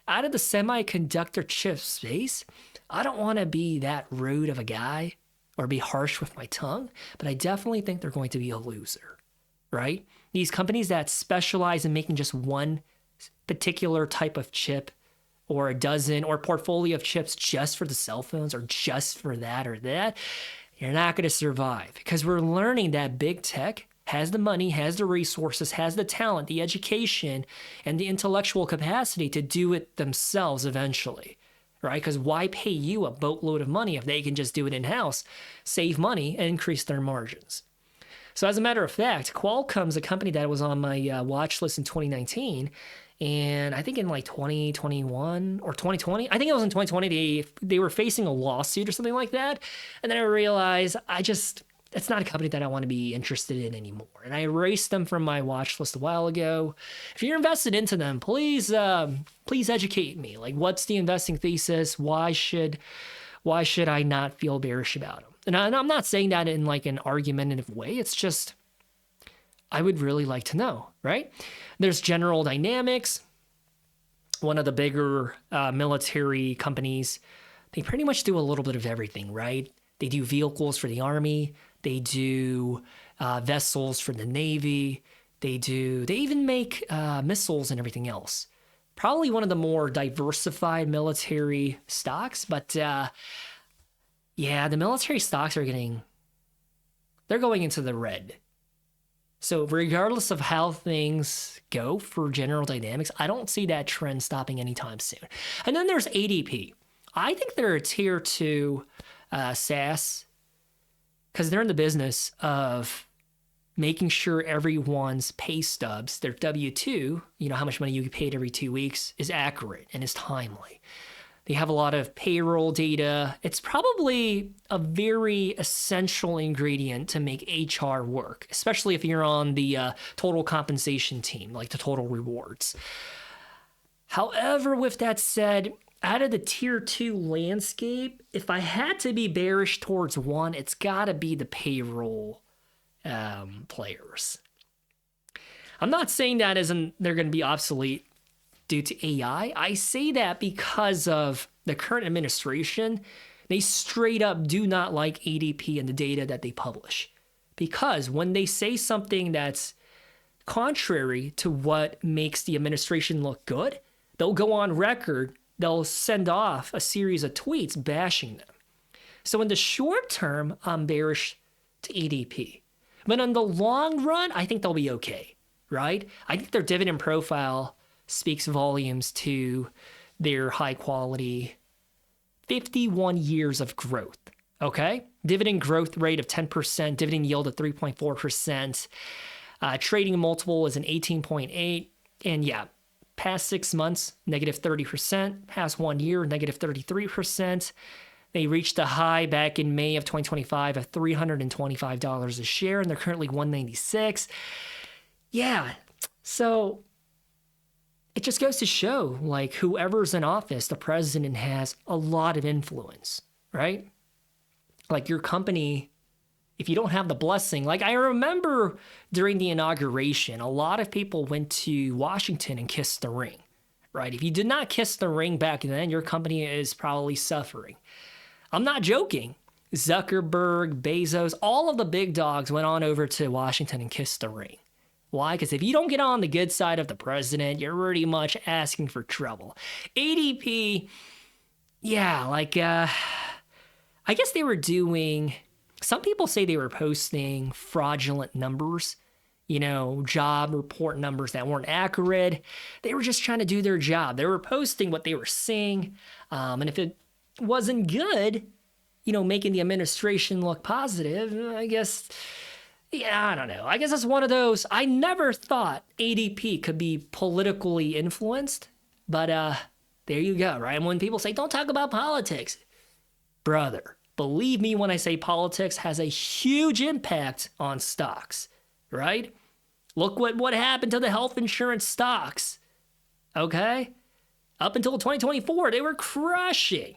out of the semiconductor chip space, I don't want to be that rude of a guy or be harsh with my tongue, but I definitely think they're going to be a loser, right? These companies that specialize in making just one particular type of chip or a dozen or portfolio of chips just for the cell phones or just for that or that, you're not going to survive because we're learning that big tech has the money, has the resources, has the talent, the education, and the intellectual capacity to do it themselves eventually, right? Because why pay you a boatload of money if they can just do it in-house, save money, and increase their margins? So as a matter of fact, Qualcomm's a company that was on my watch list in 2019, And I think in like 2021 or 2020, I think it was in 2020, they were facing a lawsuit or something like that. And then I realized it's not a company that I want to be interested in anymore. And I erased them from my watch list a while ago. If you're invested into them, please educate me. Like, what's the investing thesis? Why should I not feel bearish about them? And I'm not saying that in like an argumentative way. It's just, I would really like to know, right? There's General Dynamics, one of the bigger military companies. They pretty much do a little bit of everything, right? They do vehicles for the Army. They do vessels for the Navy. They even make missiles and everything else. Probably one of the more diversified military stocks, but yeah, the military stocks they're going into the red. So regardless of how things go for General Dynamics, I don't see that trend stopping anytime soon. And then there's ADP. I think they're a tier 2 SaaS because they're in the business of making sure everyone's pay stubs, their W-2, how much money you get paid every 2 weeks, is accurate and is timely. They have a lot of payroll data. It's probably a very essential ingredient to make HR work, especially if you're on the total compensation team, like the total rewards. However, with that said, out of the tier 2 landscape, if I had to be bearish towards one, it's got to be the payroll players. I'm not saying that they're going to be obsolete due to AI. I say that because of the current administration. They straight up do not like ADP and the data that they publish. Because when they say something that's contrary to what makes the administration look good, they'll go on record, they'll send off a series of tweets bashing them. So in the short term, I'm bearish to ADP. But in the long run, I think they'll be okay, right? I think their dividend profile speaks volumes to their high quality 51 years of growth, okay? Dividend growth rate of 10%, dividend yield of 3.4%, trading multiple is an 18.8, and yeah, past 6 months, negative 30%, past 1 year, negative 33%. They reached a high back in May of 2025 of $325 a share, and they're currently $196. Yeah, so it just goes to show, like, whoever's in office, the president has a lot of influence, right? Like, your company, if you don't have the blessing, like I remember during the inauguration, a lot of people went to Washington and kissed the ring, right? If you did not kiss the ring back then, your company is probably suffering. I'm not joking. Zuckerberg, Bezos, all of the big dogs went on over to Washington and kissed the ring. Why? Because if you don't get on the good side of the president, you're pretty much asking for trouble. ADP, yeah, like, I guess they were doing, some people say they were posting fraudulent numbers, job report numbers that weren't accurate. They were just trying to do their job. They were posting what they were seeing. And if it wasn't good, making the administration look positive, I guess, yeah, I don't know. I guess it's one of those, I never thought ADP could be politically influenced, but there you go, right? And when people say, don't talk about politics, brother, believe me when I say politics has a huge impact on stocks, right? Look what happened to the health insurance stocks, okay? Up until 2024, they were crushing,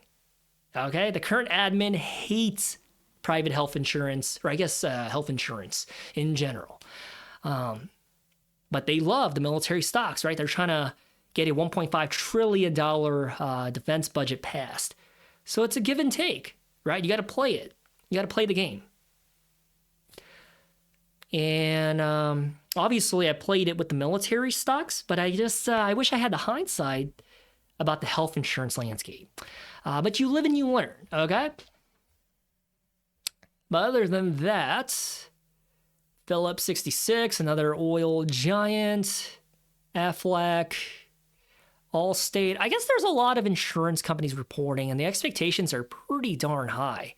okay? The current admin hates private health insurance, or I guess health insurance in general. But they love the military stocks, right? They're trying to get a $1.5 trillion defense budget passed. So it's a give and take, right? You got to play it. You got to play the game. And obviously I played it with the military stocks, but I wish I had the hindsight about the health insurance landscape. But you live and you learn, okay? But other than that, Phillips 66, another oil giant, Aflac, Allstate. I guess there's a lot of insurance companies reporting, and the expectations are pretty darn high.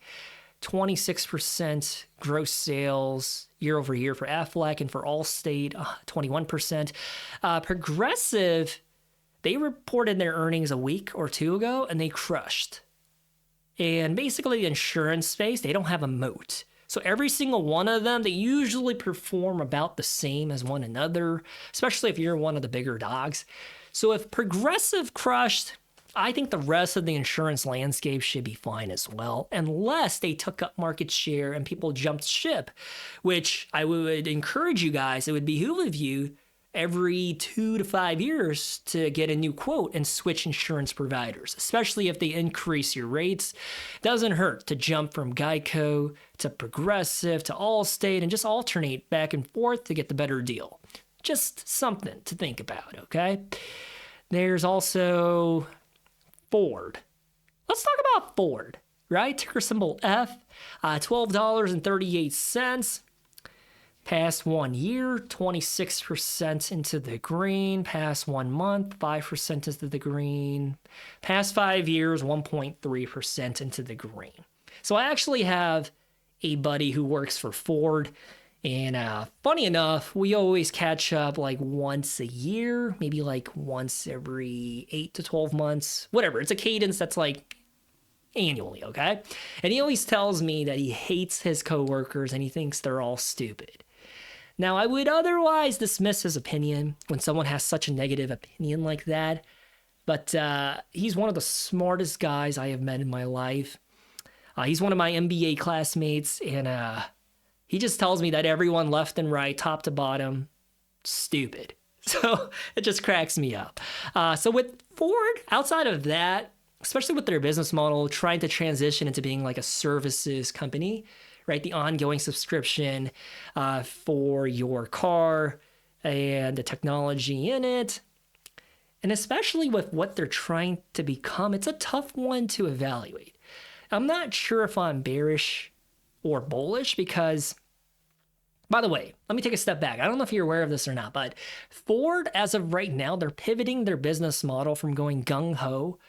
26% gross sales year over year for Aflac, and for Allstate, 21%. Progressive They reported their earnings a week or two ago, and they crushed. And basically, the insurance space, they don't have a moat. So every single one of them, they usually perform about the same as one another, especially if you're one of the bigger dogs. So if Progressive crushed, I think the rest of the insurance landscape should be fine as well, unless they took up market share and people jumped ship, which I would encourage you guys, it would behoove you every 2 to 5 years to get a new quote and switch insurance providers, especially if they increase your rates. Doesn't hurt to jump from Geico to Progressive to Allstate and just alternate back and forth to get the better deal. Just something to think about, okay? There's also Ford. Let's talk about Ford, right? Ticker symbol F, $12.38. Past 1 year, 26% into the green. Past 1 month, 5% into the green. Past 5 years, 1.3% into the green. So I actually have a buddy who works for Ford. And funny enough, we always catch up like once a year, maybe like once every 8 to 12 months, whatever. It's a cadence that's like annually, okay? And he always tells me that he hates his coworkers and he thinks they're all stupid. Now, I would otherwise dismiss his opinion when someone has such a negative opinion like that, but he's one of the smartest guys I have met in my life. He's one of my MBA classmates, and he just tells me that everyone left and right, top to bottom, stupid. So it just cracks me up. So with Ford, outside of that, especially with their business model, trying to transition into being like a services company, right? The ongoing subscription for your car and the technology in it. And especially with what they're trying to become, it's a tough one to evaluate. I'm not sure if I'm bearish or bullish because, by the way, let me take a step back. I don't know if you're aware of this or not, but Ford, as of right now, they're pivoting their business model from going gung-ho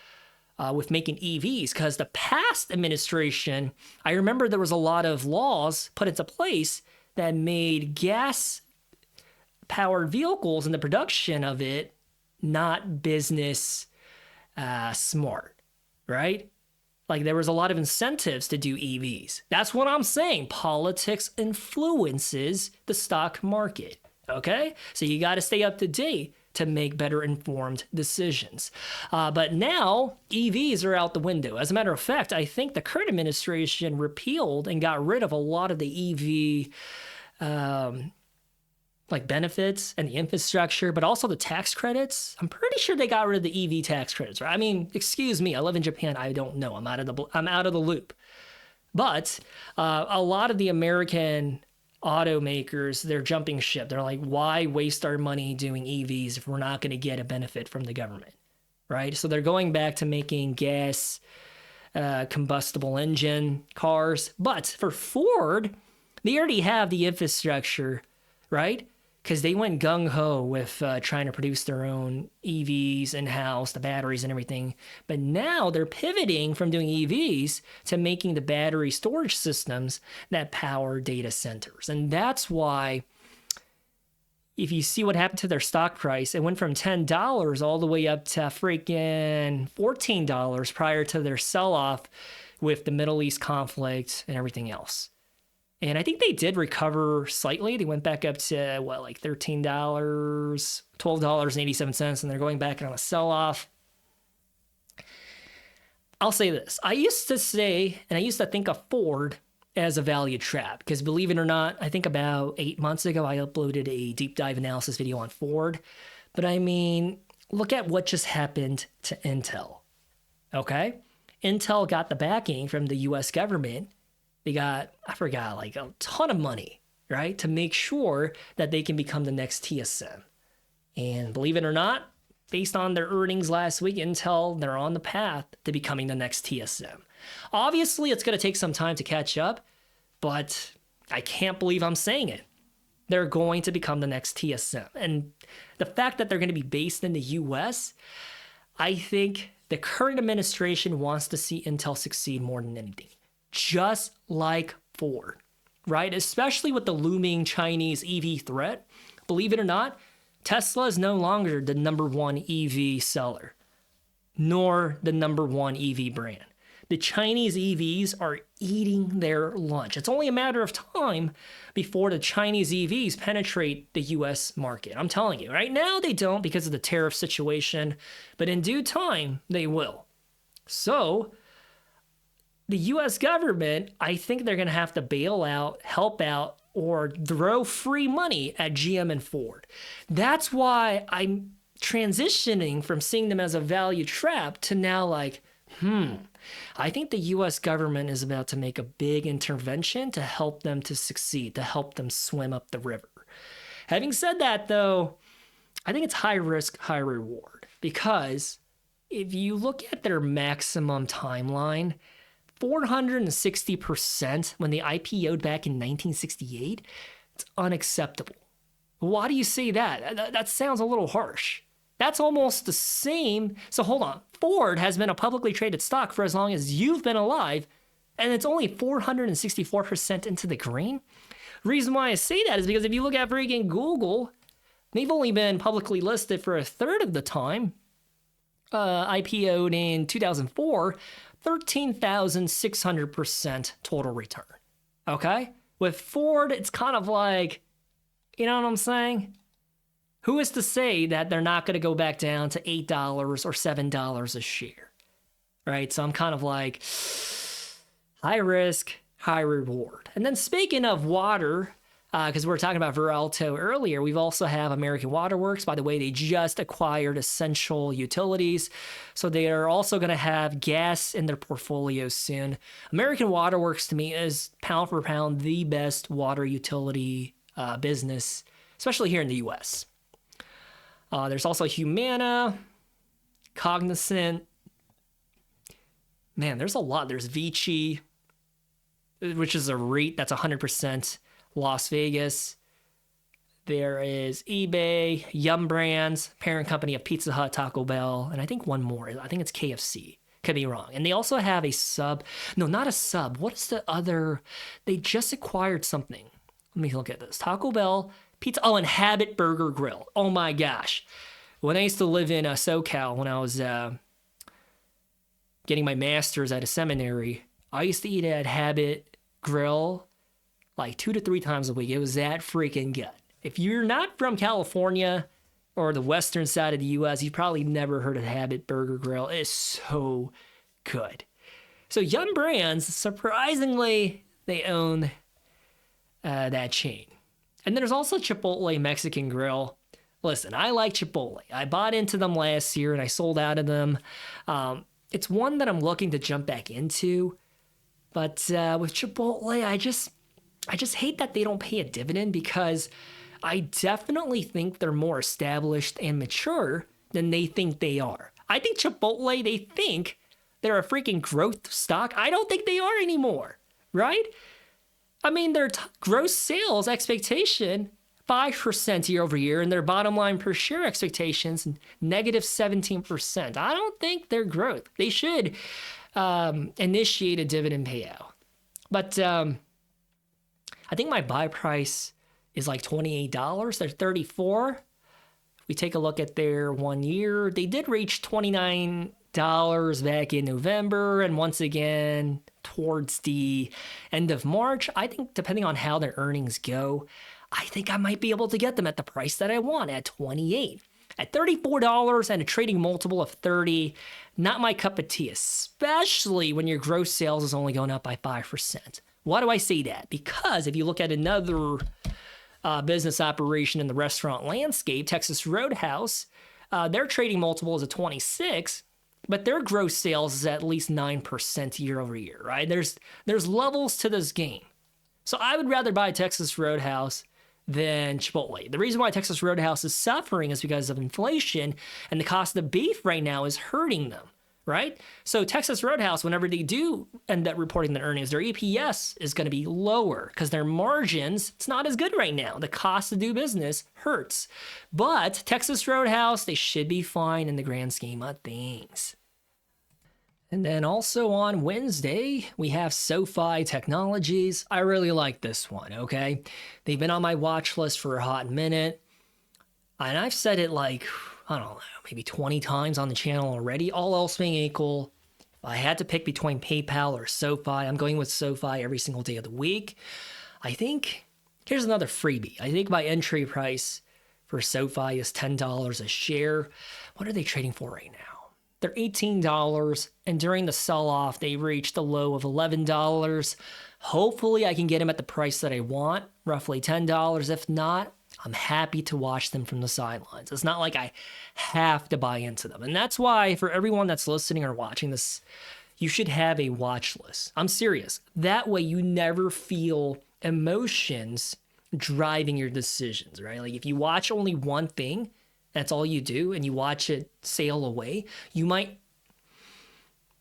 with making EVs, because the past administration, I remember there was a lot of laws put into place that made gas-powered vehicles and the production of it not business smart, right? Like there was a lot of incentives to do EVs. That's what I'm saying. Politics influences the stock market, okay? So you got to stay up to date to make better informed decisions. But now EVs are out the window. As a matter of fact, I think the current administration repealed and got rid of a lot of the EV like benefits and the infrastructure, but also the tax credits. I'm pretty sure they got rid of the EV tax credits, right? I mean, excuse me, I live in Japan. I don't know. I'm out of the loop. But a lot of the American automakers, they're jumping ship. They're like, why waste our money doing EVs if we're not going to get a benefit from the government, right? So they're going back to making gas combustible engine cars. But for Ford, they already have the infrastructure, right? Because they went gung-ho with trying to produce their own EVs in-house, the batteries and everything. But now they're pivoting from doing EVs to making the battery storage systems that power data centers. And that's why, if you see what happened to their stock price, it went from $10 all the way up to freaking $14 prior to their sell-off with the Middle East conflict and everything else. And I think they did recover slightly. They went back up to, like $13, $12.87, and they're going back on a sell-off. I'll say this. I used to say, and I used to think of Ford as a value trap, because believe it or not, I think about 8 months ago, I uploaded a deep dive analysis video on Ford. But I mean, look at what just happened to Intel, okay? Intel got the backing from the US government. They got, I forgot, like a ton of money, right? To make sure that they can become the next TSM. And believe it or not, based on their earnings last week, Intel, they're on the path to becoming the next TSM. Obviously, it's going to take some time to catch up, but I can't believe I'm saying it. They're going to become the next TSM. And the fact that they're going to be based in the US, I think the current administration wants to see Intel succeed more than anything. Just like Ford, right? Especially with the looming Chinese EV threat. Believe it or not, Tesla is no longer the number one EV seller, nor the number one EV brand. The Chinese EVs are eating their lunch. It's only a matter of time before the Chinese EVs penetrate the US market. I'm telling you, right now they don't because of the tariff situation, but in due time, they will. So, the US government, I think they're going to have to bail out, help out, or throw free money at GM and Ford. That's why I'm transitioning from seeing them as a value trap to now like, I think the US government is about to make a big intervention to help them to succeed, to help them swim up the river. Having said that, though, I think it's high risk, high reward, because if you look at their maximum timeline, 460% when they IPO'd back in 1968, it's unacceptable. Why do you say that? That sounds a little harsh. That's almost the same. So hold on. Ford has been a publicly traded stock for as long as you've been alive, and it's only 464% into the green. The reason why I say that is because if you look at freaking Google, they've only been publicly listed for a third of the time. IPO'd in 2004, 13,600% total return. Okay? With Ford, it's kind of like, you know what I'm saying? Who is to say that they're not going to go back down to $8 or $7 a share, right? So I'm kind of like, high risk, high reward. And then speaking of water, because we were talking about Veralto earlier, we've also have American Water Works. By the way, they just acquired Essential Utilities, so they are also going to have gas in their portfolio soon. American Water Works, to me, is pound for pound the best water utility business, especially here in the U.S. There's also Humana, Cognizant. Man, there's a lot. There's Vici, which is a REIT that's 100% Las Vegas. There is eBay, Yum Brands, parent company of Pizza Hut, Taco Bell, and I think one more. I think it's KFC. Could be wrong. And they also have a sub. No, not a sub. What is the other? They just acquired something. Let me look at this. Taco Bell, Pizza. Oh, and Habit Burger Grill. Oh my gosh. When I used to live in SoCal, when I was getting my master's at a seminary, I used to eat at Habit Grill like 2 to 3 times a week. It was that freaking good. If you're not from California or the western side of the U.S., you've probably never heard of Habit Burger Grill. It's so good. So Yum Brands, surprisingly, they own that chain. And then there's also Chipotle Mexican Grill. Listen, I like Chipotle. I bought into them last year and I sold out of them. It's one that I'm looking to jump back into. But with Chipotle, I just hate that they don't pay a dividend, because I definitely think they're more established and mature than they think they are. I think Chipotle, they think they're a freaking growth stock. I don't think they are anymore, right? I mean, their gross sales expectation, 5% year over year, and their bottom line per share expectations, negative 17%. I don't think they're growth. They should initiate a dividend payout. But I think my buy price is like $28. They're $34. If we take a look at their 1 year, they did reach $29 back in November, and once again towards the end of March. I think depending on how their earnings go, I think I might be able to get them at the price that I want, at $28. At $34 and a trading multiple of 30, not my cup of tea, especially when your gross sales is only going up by 5%. Why do I say that? Because if you look at another business operation in the restaurant landscape, Texas Roadhouse, their trading multiple is a 26, but their gross sales is at least 9% year over year, right? There's levels to this game. So I would rather buy Texas Roadhouse than Chipotle. The reason why Texas Roadhouse is suffering is because of inflation, and the cost of beef right now is hurting them, right? So Texas Roadhouse, whenever they do end up reporting their earnings, their EPS is going to be lower because their margins, it's not as good right now. The cost to do business hurts. But Texas Roadhouse, they should be fine in the grand scheme of things. And then also on Wednesday, we have SoFi Technologies. I really like this one, okay? They've been on my watch list for a hot minute. And I've said it like, I don't know, maybe 20 times on the channel already. All else being equal, if I had to pick between PayPal or SoFi, I'm going with SoFi every single day of the week. I think, here's another freebie. I think my entry price for SoFi is $10 a share. What are they trading for right now? They're $18, and during the sell-off, they reached a low of $11. Hopefully, I can get them at the price that I want, roughly $10. If not, I'm happy to watch them from the sidelines. It's not like I have to buy into them. And that's why, for everyone that's listening or watching this, you should have a watch list. I'm serious. That way, you never feel emotions driving your decisions, right? Like if you watch only one thing, that's all you do, and you watch it sail away, you might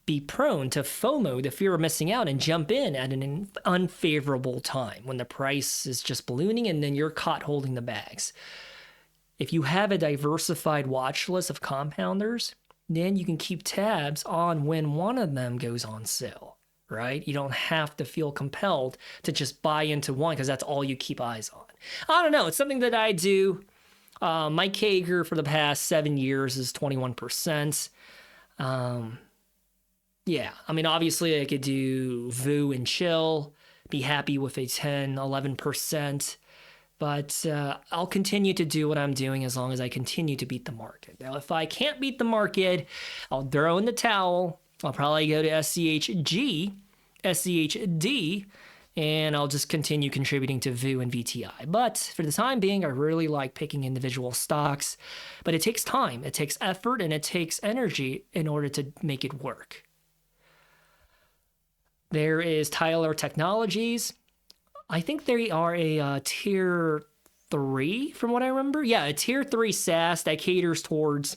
be prone to FOMO, the fear of missing out, and jump in at an unfavorable time when the price is just ballooning and then you're caught holding the bags. If you have a diversified watch list of compounders, then you can keep tabs on when one of them goes on sale, right? You don't have to feel compelled to just buy into one because that's all you keep eyes on. I don't know. It's something that I do. My CAGR for the past 7 years is 21%. Yeah, I mean, obviously I could do VU and chill, be happy with a 10, 11%, but I'll continue to do what I'm doing as long as I continue to beat the market. Now, if I can't beat the market, I'll throw in the towel. I'll probably go to SCHG, SCHD, and I'll just continue contributing to VU and VTI. But for the time being, I really like picking individual stocks, but it takes time, it takes effort, and it takes energy in order to make it work. There is Tyler Technologies. I think they are a tier 3 from what I remember. Yeah, a tier 3 SaaS that caters towards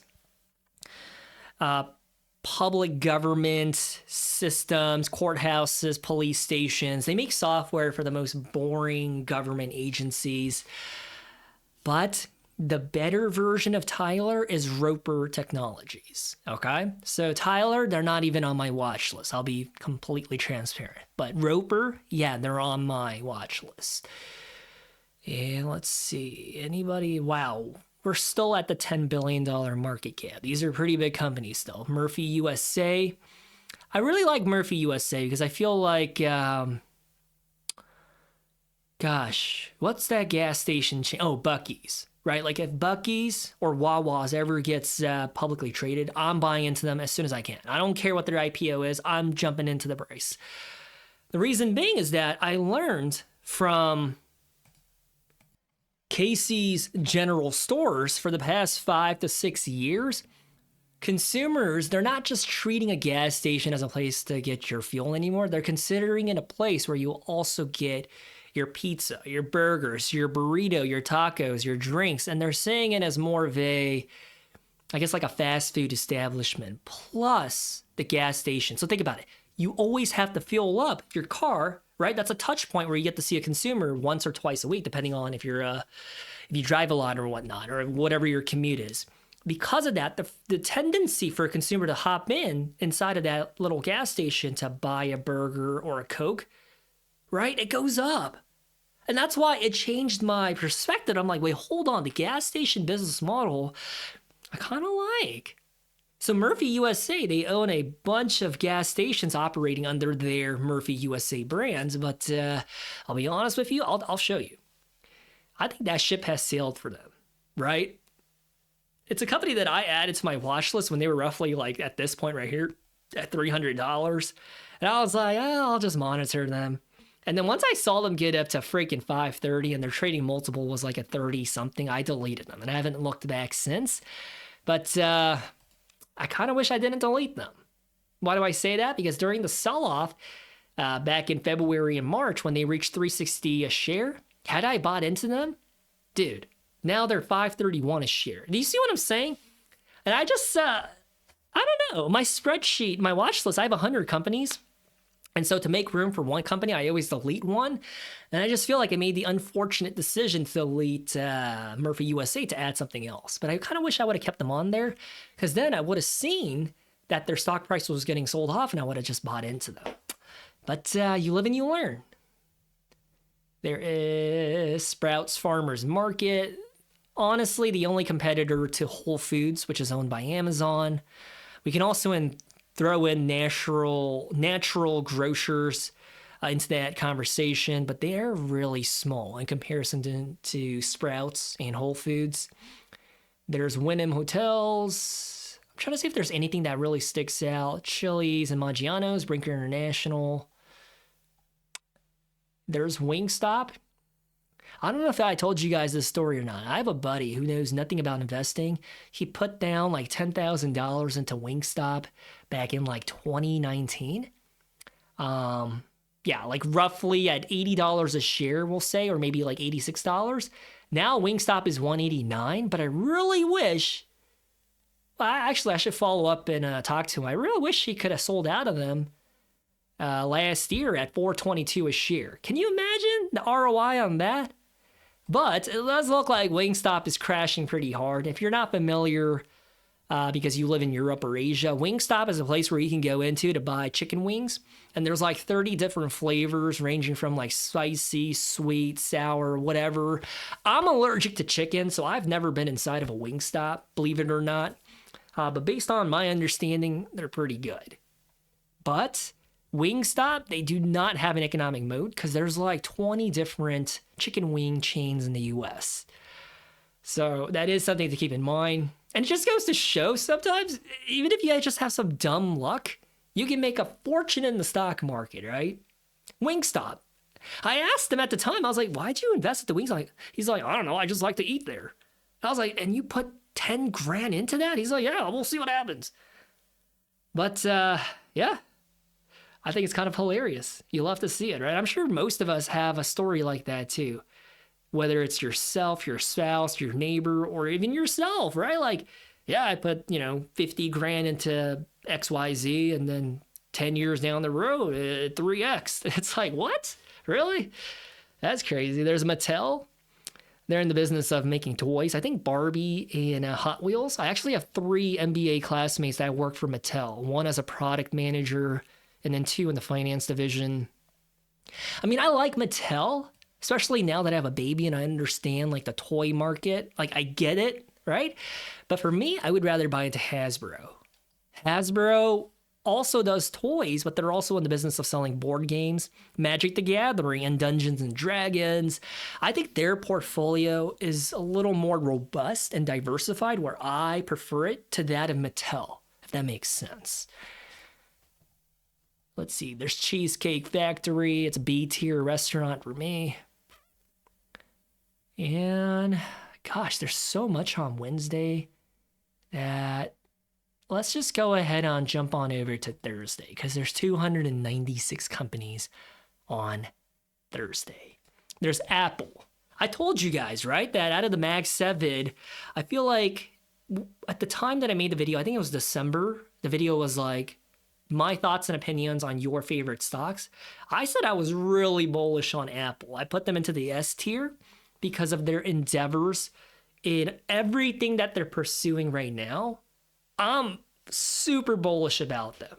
public government systems, courthouses, police stations. They make software for the most boring government agencies. But the better version of Tyler is Roper Technologies, okay? So Tyler, they're not even on my watch list. I'll be completely transparent. But Roper, yeah, they're on my watch list. And let's see, anybody? Wow. We're still at the $10 billion market cap. These are pretty big companies still. Murphy USA. I really like Murphy USA because I feel like, gosh, what's that gas station chain? Oh, Buc-ee's, right? Like if Buc-ee's or Wawa's ever gets publicly traded, I'm buying into them as soon as I can. I don't care what their IPO is. I'm jumping into the price. The reason being is that I learned from Casey's General Stores for the past 5 to 6 years, consumers, they're not just treating a gas station as a place to get your fuel anymore. They're considering it a place where you'll also get your pizza, your burgers, your burrito, your tacos, your drinks. And they're seeing it as more of a, I guess like a fast food establishment plus the gas station. So think about it. You always have to fuel up your car, right? That's a touch point where you get to see a consumer once or twice a week, depending on if you're if you drive a lot or whatnot, or whatever your commute is. Because of that, the tendency for a consumer to hop inside of that little gas station to buy a burger or a Coke, right? It goes up. And that's why it changed my perspective. I'm like, wait, hold on. The gas station business model, I kind of like. So Murphy USA, they own a bunch of gas stations operating under their Murphy USA brands, but I'll be honest with you, I'll show you. I think that ship has sailed for them, right? It's a company that I added to my watch list when they were roughly like at this point right here at $300. And I was like, oh, I'll just monitor them. And then once I saw them get up to freaking 530 and their trading multiple was like a 30 something, I deleted them and I haven't looked back since. But I kind of wish I didn't delete them. Why do I say that? Because during the sell-off back in February and March when they reached 360 a share, had I bought into them, dude, now they're 531 a share. Do you see what I'm saying? And I just, I don't know. My spreadsheet, my watch list, I have 100 companies. And so to make room for one company, I always delete one. And I just feel like I made the unfortunate decision to delete Murphy USA to add something else. But I kind of wish I would have kept them on there because then I would have seen that their stock price was getting sold off and I would have just bought into them. But you live and you learn. There is Sprouts Farmers Market. honestly the only competitor to Whole Foods, which is owned by Amazon. We can also throw in natural grocers into that conversation, but they're really small in comparison to Sprouts and Whole Foods. There's Wyndham Hotels. I'm trying to see if there's anything that really sticks out. Chili's and Maggiano's, Brinker International. There's Wingstop. I don't know if I told you guys this story or not. I have a buddy who knows nothing about investing. He put down like $10,000 into Wingstop back in like 2019. Yeah, like roughly at $80 a share, we'll say, or maybe like $86. Now Wingstop is $189, but I really wish, well, actually I should follow up and talk to him. I really wish he could have sold out of them last year at $422 a share. Can you imagine the ROI on that? But it does look like Wingstop is crashing pretty hard. If you're not familiar, because you live in Europe or Asia, Wingstop is a place where you can go into to buy chicken wings. And there's like 30 different flavors ranging from like spicy, sweet, sour, whatever. I'm allergic to chicken, so I've never been inside of a Wingstop, believe it or not. But based on my understanding, they're pretty good. But Wingstop, they do not have an economic moat because there's like 20 different chicken wing chains in the US. So that is something to keep in mind. And it just goes to show sometimes, even if you just have some dumb luck, you can make a fortune in the stock market, right? Wingstop. I asked him at the time, I was like, why'd you invest at the Wingstop? He's like, I don't know, I just like to eat there. I was like, and you put 10 grand into that? He's like, yeah, we'll see what happens. But yeah, I think it's kind of hilarious. You'll have to see it, right? I'm sure most of us have a story like that too. Whether it's yourself, your spouse, your neighbor, or even yourself, right? Like, yeah, I put, 50 grand into XYZ and then 10 years down the road, 3X. It's like, what? Really? That's crazy. There's Mattel. They're in the business of making toys. I think Barbie and Hot Wheels. I actually have 3 MBA classmates that work for Mattel. One as a product manager and then 2 in the finance division. I mean, I like Mattel, especially now that I have a baby and I understand like the toy market. Like I get it, right? But for me, I would rather buy into Hasbro. Hasbro also does toys, but they're also in the business of selling board games, Magic the Gathering and Dungeons and Dragons. I think their portfolio is a little more robust and diversified, where I prefer it to that of Mattel, if that makes sense. Let's see, there's Cheesecake Factory. It's a B-tier restaurant for me. And gosh, there's so much on Wednesday that let's just go ahead and jump on over to Thursday, because there's 296 companies on Thursday. There's Apple. I told you guys, right, that out of the Mag 7, I feel like at the time that I made the video, I think it was December, the video was like, my thoughts and opinions on your favorite stocks. I said I was really bullish on Apple. I put them into the S tier because of their endeavors in everything that they're pursuing right now. I'm super bullish about them.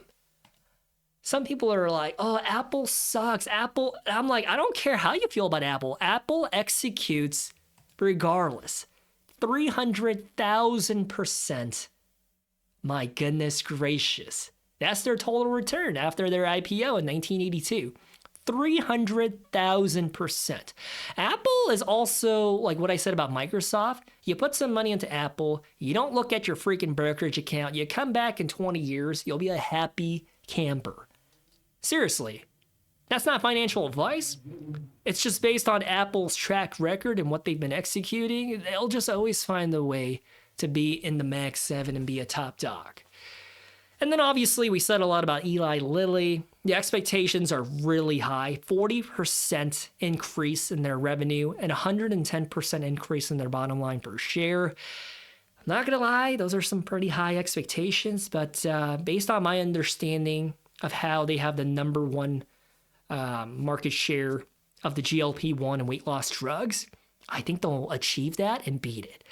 Some people are like, oh, Apple sucks. Apple, I'm like, I don't care how you feel about Apple. Apple executes regardless. 300,000%. My goodness gracious. That's their total return after their IPO in 1982. 300,000%. Apple is also like what I said about Microsoft. You put some money into Apple, you don't look at your freaking brokerage account, you come back in 20 years, you'll be a happy camper. Seriously. That's not financial advice. It's just based on Apple's track record and what they've been executing. They'll just always find a way to be in the Mag 7 and be a top dog. And then obviously we said a lot about Eli Lilly. The expectations are really high, 40% increase in their revenue and 110% increase in their bottom line per share. I'm not going to lie, those are some pretty high expectations, but based on my understanding of how they have the number one market share of the GLP-1 and weight loss drugs, I think they'll achieve that and beat it.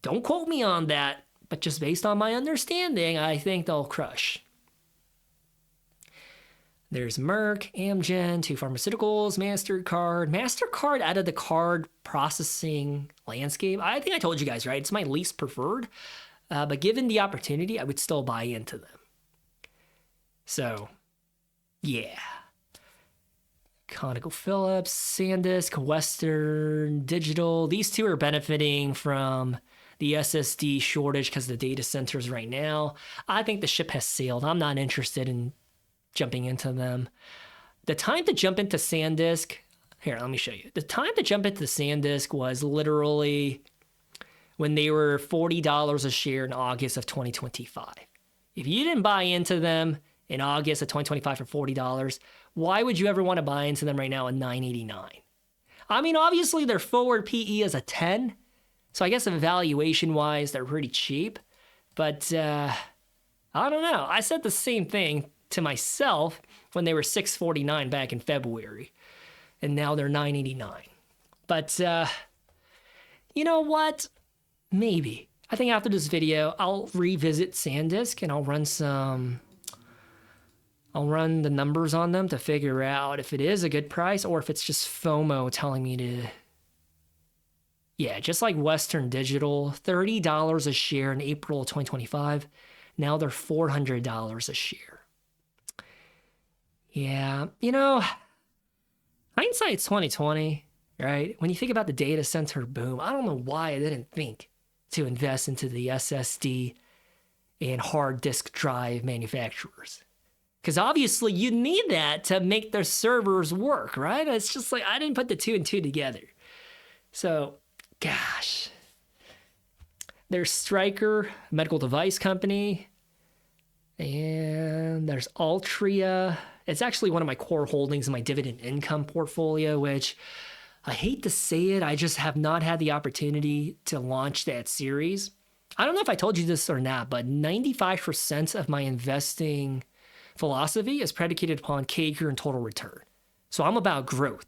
Don't quote me on that. But just based on my understanding, I think they'll crush. There's Merck, Amgen, 2 Pharmaceuticals, MasterCard. MasterCard out of the card processing landscape, I think I told you guys, right? It's my least preferred. But given the opportunity, I would still buy into them. So, yeah. ConocoPhillips, SanDisk, Western Digital. These 2 are benefiting from the SSD shortage because of the data centers right now. I think the ship has sailed. I'm not interested in jumping into them. The time to jump into SanDisk, here, let me show you. The time to jump into SanDisk was literally when they were $40 a share in August of 2025. If you didn't buy into them in August of 2025 for $40, why would you ever want to buy into them right now at $9.89? I mean, obviously their forward PE is a 10, so I guess valuation-wise, they're pretty cheap. But I don't know. I said the same thing to myself when they were $6.49 back in February, and now they're $9.89. But you know what? Maybe. I think after this video, I'll revisit SanDisk and I'll run the numbers on them to figure out if it is a good price or if it's just FOMO telling me to. Yeah, just like Western Digital, $30 a share in April 2025. Now they're $400 a share. Yeah, you know, hindsight's 2020, right? When you think about the data center boom, I don't know why I didn't think to invest into the SSD and hard disk drive manufacturers. Because obviously you need that to make their servers work, right? It's just like I didn't put the 2 and 2 together. So, gosh. There's Stryker, medical device company. And there's Altria. It's actually one of my core holdings in my dividend income portfolio, which I hate to say it, I just have not had the opportunity to launch that series. I don't know if I told you this or not, but 95% of my investing philosophy is predicated upon CAGR and total return. So I'm about growth,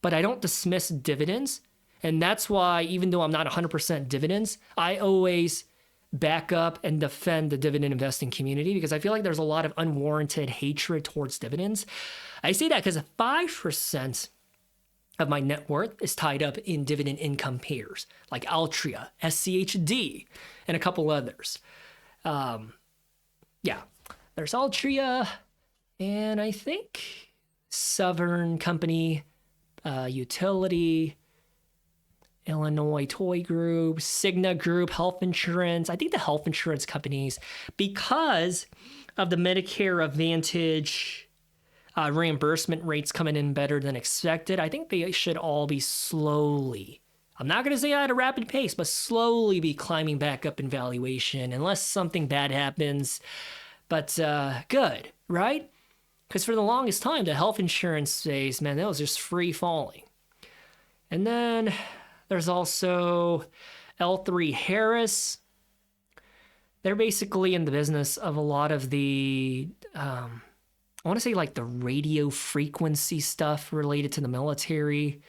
but I don't dismiss dividends. And that's why, even though I'm not 100% dividends, I always back up and defend the dividend investing community because I feel like there's a lot of unwarranted hatred towards dividends. I say that because 5% of my net worth is tied up in dividend income pairs like Altria, SCHD, and a couple others. Yeah, there's Altria, and I think Southern Company, Utility, Illinois Toy Group, Cigna Group, health insurance. I think the health insurance companies, because of the Medicare Advantage reimbursement rates coming in better than expected, I think they should all be slowly, I'm not going to say at a rapid pace, but slowly be climbing back up in valuation unless something bad happens. But good, right? Because for the longest time, the health insurance space, man, that was just free falling. And then there's also L3 Harris. They're basically in the business of a lot of the, I want to say like the radio frequency stuff related to the military.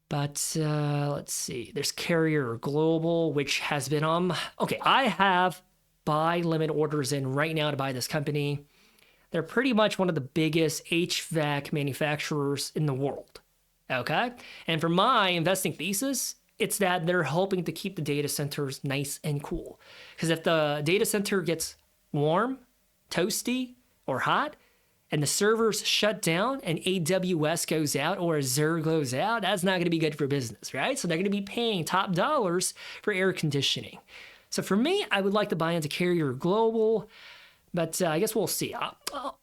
But let's see. There's Carrier Global, which has been on. Okay, I have buy limit orders in right now to buy this company. They're pretty much one of the biggest HVAC manufacturers in the world. Okay? And for my investing thesis, it's that they're hoping to keep the data centers nice and cool. Because if the data center gets warm, toasty, or hot, and the servers shut down and AWS goes out or Azure goes out, that's not going to be good for business, right? So they're going to be paying top dollars for air conditioning. So for me, I would like to buy into Carrier Global, but I guess we'll see.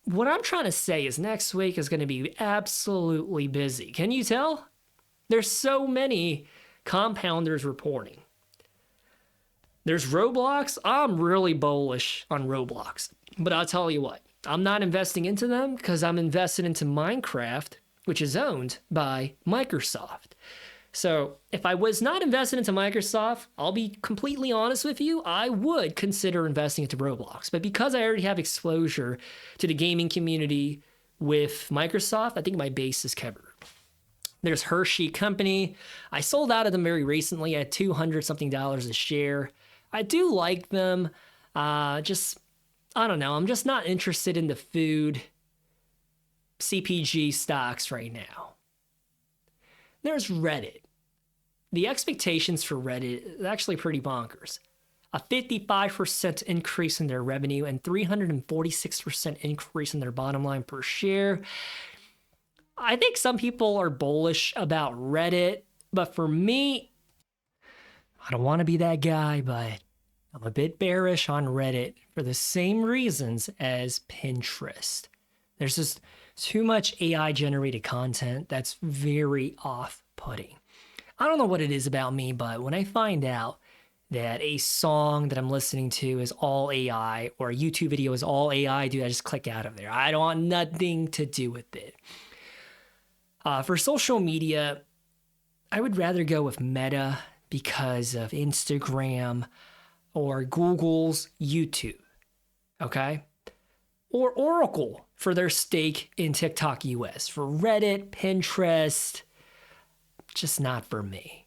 What I'm trying to say is next week is going to be absolutely busy. Can you tell? There's so many compounders reporting. There's Roblox. I'm really bullish on Roblox, but I'll tell you what. I'm not investing into them because I'm invested into Minecraft, which is owned by Microsoft. So if I was not invested into Microsoft, I'll be completely honest with you, I would consider investing into Roblox. But because I already have exposure to the gaming community with Microsoft, I think my base is covered. There's Hershey Company. I sold out of them very recently at $200 something a share. I do like them. Just I don't know. I'm just not interested in the food CPG stocks right now. There's Reddit. The expectations for Reddit is actually pretty bonkers. A 55% increase in their revenue and 346% increase in their bottom line per share. I think some people are bullish about Reddit, but for me, I don't want to be that guy, but I'm a bit bearish on Reddit for the same reasons as Pinterest. There's just too much AI generated content that's very off-putting. I don't know what it is about me, but when I find out that a song that I'm listening to is all AI or a YouTube video is all AI, dude, I just click out of there. I don't want nothing to do with it. For social media, I would rather go with Meta because of Instagram or Google's YouTube, okay? Or Oracle for their stake in TikTok US. For Reddit, Pinterest, just not for me.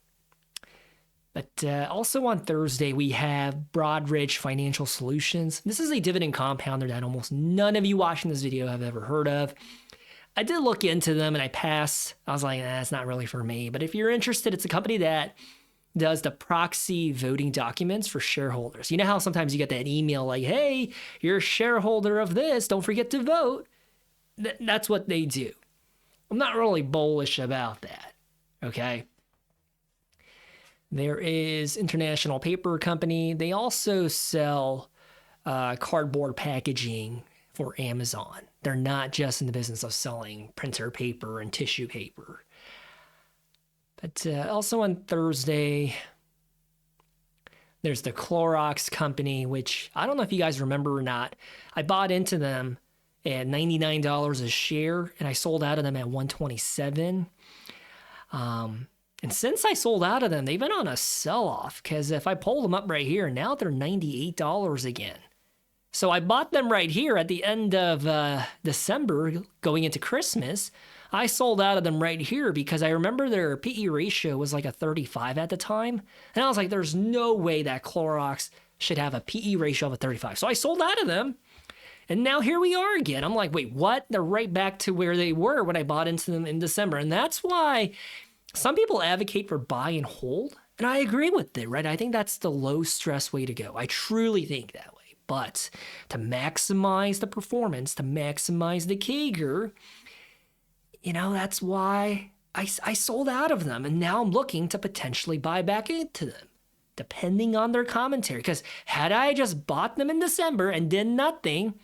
But also on Thursday, we have Broadridge Financial Solutions. This is a dividend compounder that almost none of you watching this video have ever heard of. I did look into them and I passed. I was like, it's not really for me. But if you're interested, it's a company that does the proxy voting documents for shareholders. You know how sometimes you get that email like, hey, you're a shareholder of this, don't forget to vote. That's what they do. I'm not really bullish about that, okay? There is International Paper Company. They also sell cardboard packaging for Amazon. They're not just in the business of selling printer paper and tissue paper. But also on Thursday, there's the Clorox company, which I don't know if you guys remember or not. I bought into them at $99 a share, and I sold out of them at $127. And since I sold out of them, they've been on a sell-off, because if I pull them up right here, now they're $98 again. So I bought them right here at the end of December, going into Christmas. I sold out of them right here because I remember their PE ratio was like a 35 at the time. And I was like, there's no way that Clorox should have a PE ratio of a 35. So I sold out of them. And now here we are again. I'm like, wait, what? They're right back to where they were when I bought into them in December. And that's why some people advocate for buy and hold. And I agree with it, right? I think that's the low stress way to go. I truly think that way. But to maximize the performance, to maximize the CAGR, that's why I sold out of them. And now I'm looking to potentially buy back into them, depending on their commentary. Because had I just bought them in December and did nothing,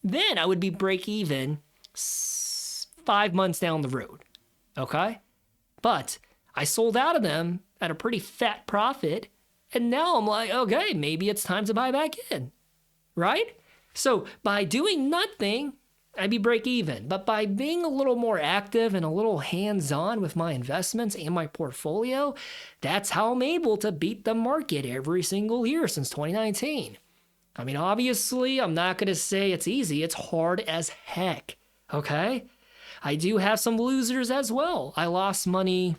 then I would be break even 5 months down the road. Okay? But I sold out of them at a pretty fat profit. And now I'm like, okay, maybe it's time to buy back in. Right? So by doing nothing, I'd be break even. But by being a little more active and a little hands-on with my investments and my portfolio, that's how I'm able to beat the market every single year since 2019. I mean, obviously, I'm not going to say it's easy. It's hard as heck, okay? I do have some losers as well. I lost money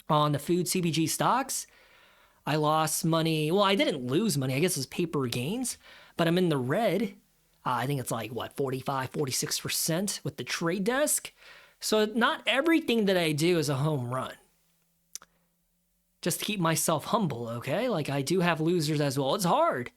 on the food CPG stocks. I lost money. Well, I didn't lose money. I guess it's paper gains. But I'm in the red. I think it's like, 45, 46% with the trade desk. So not everything that I do is a home run. Just to keep myself humble, okay? Like, I do have losers as well. It's hard.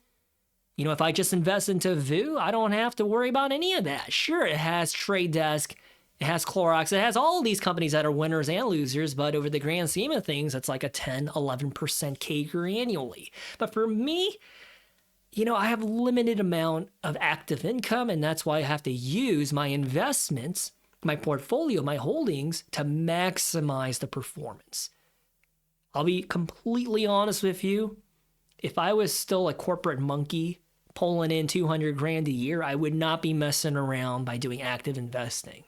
If I just invest into VU, I don't have to worry about any of that. Sure, it has trade desk. It has Clorox. It has all these companies that are winners and losers. But over the grand scheme of things, it's like a 10, 11% CAGR annually. But for me, I have a limited amount of active income, and that's why I have to use my investments, my portfolio, my holdings to maximize the performance. I'll be completely honest with you. If I was still a corporate monkey pulling in 200 grand a year, I would not be messing around by doing active investing.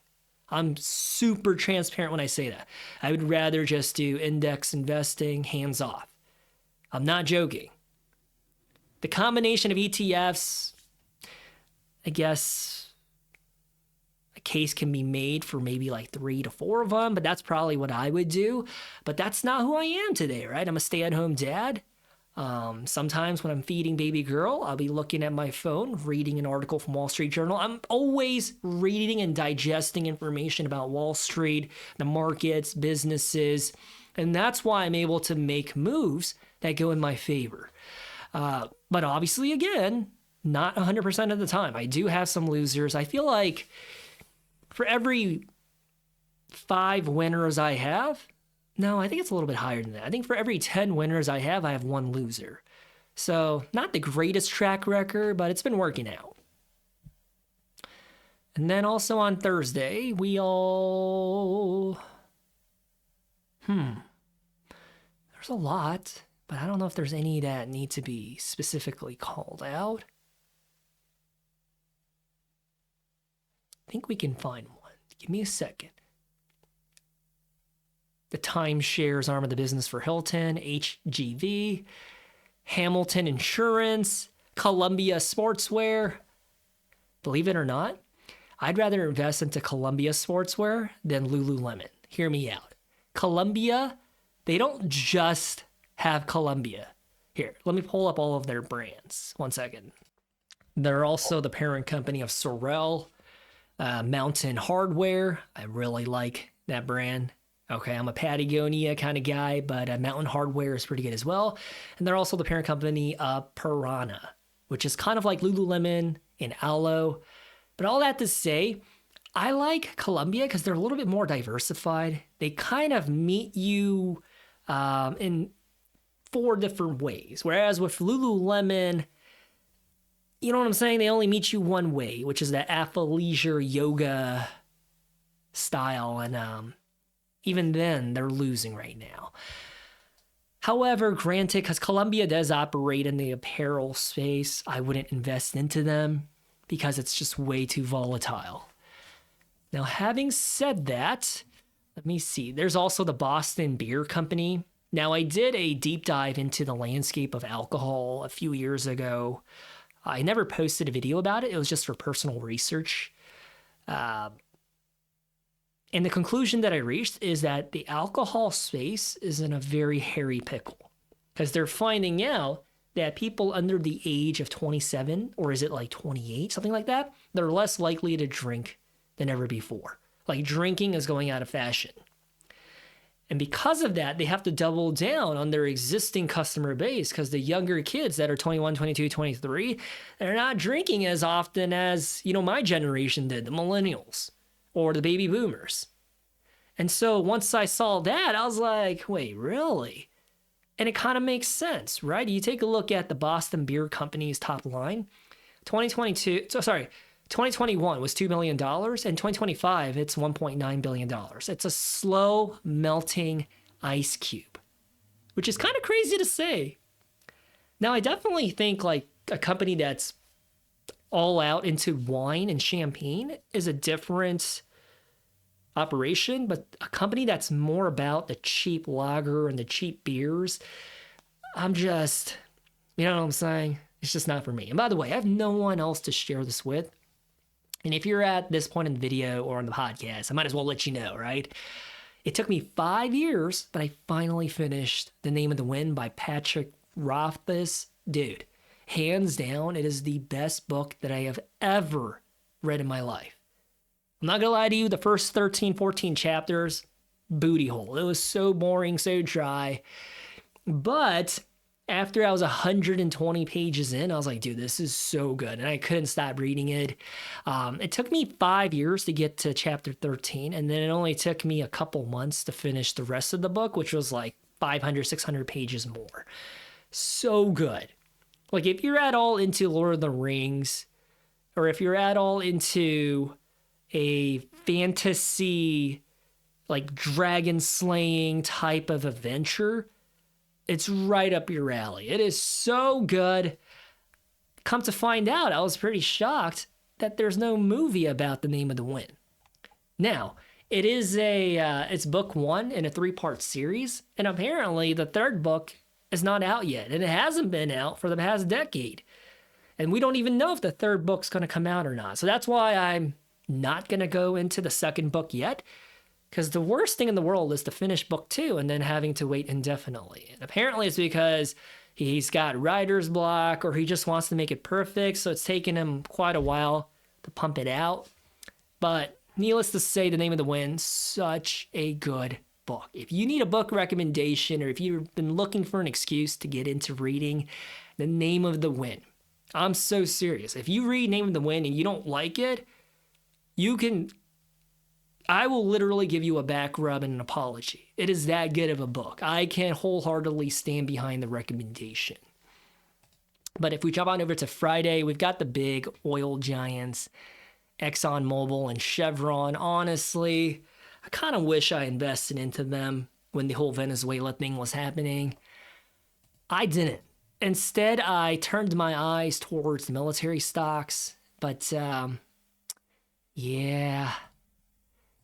I'm super transparent when I say that. I would rather just do index investing hands off. I'm not joking. The combination of ETFs, I guess a case can be made for maybe like 3 to 4 of them, but that's probably what I would do. But that's not who I am today, right? I'm a stay-at-home dad. Sometimes when I'm feeding baby girl, I'll be looking at my phone, reading an article from Wall Street Journal. I'm always reading and digesting information about Wall Street, the markets, businesses, and that's why I'm able to make moves that go in my favor. But obviously, again, not 100% of the time. I do have some losers. I feel like for every 5 winners I have, no, I think it's a little bit higher than that. I think for every 10 winners I have 1 loser. So not the greatest track record, but it's been working out. And then also on Thursday, there's a lot, but I don't know if there's any that need to be specifically called out. I think we can find one. Give me a second. The timeshares arm of the business for Hilton, HGV, Hamilton Insurance, Columbia Sportswear. Believe it or not, I'd rather invest into Columbia Sportswear than Lululemon. Hear me out. Columbia, they don't just have Columbia. Here, let me pull up all of their brands. One second. They're also the parent company of Sorel, Mountain Hardware. I really like that brand. Okay, I'm a Patagonia kind of guy, but Mountain Hardware is pretty good as well. And they're also the parent company of Piranha, which is kind of like Lululemon and Alo. But all that to say, I like Columbia because they're a little bit more diversified. They kind of meet you in 4 different ways. Whereas with Lululemon, you know what I'm saying? They only meet you one way, which is that athleisure yoga style. And even then, they're losing right now. However, granted, because Columbia does operate in the apparel space, I wouldn't invest into them because it's just way too volatile. Now, having said that, let me see. There's also the Boston Beer Company. Now, I did a deep dive into the landscape of alcohol a few years ago. I never posted a video about it. It was just for personal research. And the conclusion that I reached is that the alcohol space is in a very hairy pickle because they're finding out that people under the age of 27, or is it like 28, something like that, they're less likely to drink than ever before. Like drinking is going out of fashion. And because of that, they have to double down on their existing customer base because the younger kids that are 21, 22, 23, they're not drinking as often as, my generation did, the millennials or the baby boomers. And so once I saw that, I was like, wait, really? And it kind of makes sense, right? You take a look at the Boston Beer Company's top line. 2021 was $2 million, and 2025, it's $1.9 billion. It's a slow melting ice cube, which is kind of crazy to say. Now, I definitely think like a company that's all out into wine and champagne is a different operation, but a company that's more about the cheap lager and the cheap beers, I'm just, you know what I'm saying? It's just not for me. And by the way, I have no one else to share this with. And if you're at this point in the video or on the podcast, I might as well let you know, right? It took me 5 years, but I finally finished The Name of the Wind by Patrick Rothfuss. Dude, hands down, it is the best book that I have ever read in my life. I'm not gonna lie to you, the first 13, 14 chapters, booty hole. It was so boring, so dry. But after I was 120 pages in, I was like, dude, this is so good. And I couldn't stop reading it. It took me 5 years to get to chapter 13. And then it only took me a couple months to finish the rest of the book, which was like 500, 600 pages more. So good. Like if you're at all into Lord of the Rings, or if you're at all into a fantasy, like dragon slaying type of adventure, it's right up your alley. It is so good. Come to find out, I was pretty shocked that there's no movie about The Name of the Wind. Now, it is it's book 1 in a 3-part series, and apparently the 3rd book is not out yet, and it hasn't been out for the past decade. And we don't even know if the 3rd book's going to come out or not. So that's why I'm not going to go into the 2nd book yet, Because the worst thing in the world is to finish book 2 and then having to wait indefinitely. And apparently it's because he's got writer's block or he just wants to make it perfect. So it's taken him quite a while to pump it out. But needless to say, The Name of the Wind, such a good book. If you need a book recommendation or if you've been looking for an excuse to get into reading, The Name of the Wind. I'm so serious. If you read Name of the Wind and you don't like it, I will literally give you a back rub and an apology. It is that good of a book. I can wholeheartedly stand behind the recommendation. But if we jump on over to Friday, we've got the big oil giants, ExxonMobil and Chevron. Honestly, I kind of wish I invested into them when the whole Venezuela thing was happening. I didn't. Instead, I turned my eyes towards the military stocks. But, yeah.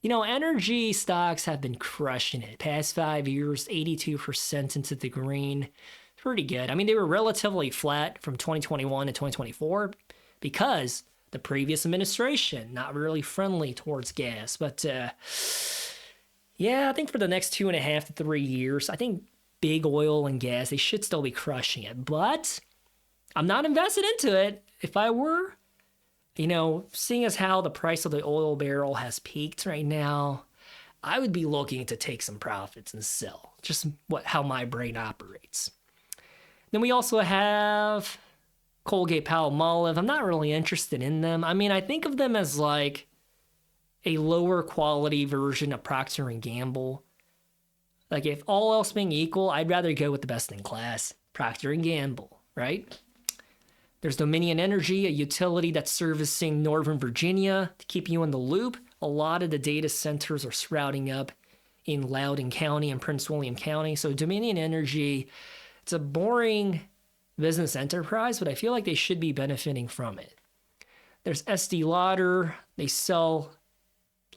Energy stocks have been crushing it. Past 5 years, 82% into the green. Pretty good. I mean, they were relatively flat from 2021 to 2024 because the previous administration, not really friendly towards gas. But, yeah, I think for the next 2.5 to 3 years, I think big oil and gas, they should still be crushing it. But I'm not invested into it. If I were, seeing as how the price of the oil barrel has peaked right now, I would be looking to take some profits and sell. Just how my brain operates. Then we also have Colgate-Palmolive. I'm not really interested in them. I mean, I think of them as like a lower quality version of Proctor and Gamble. Like if all else being equal, I'd rather go with the best in class, Proctor and Gamble, right? There's Dominion Energy, a utility that's servicing Northern Virginia. To keep you in the loop, a lot of the data centers are sprouting up in Loudoun County and Prince William County. So Dominion Energy, it's a boring business enterprise, but I feel like they should be benefiting from it. There's Estee Lauder. They sell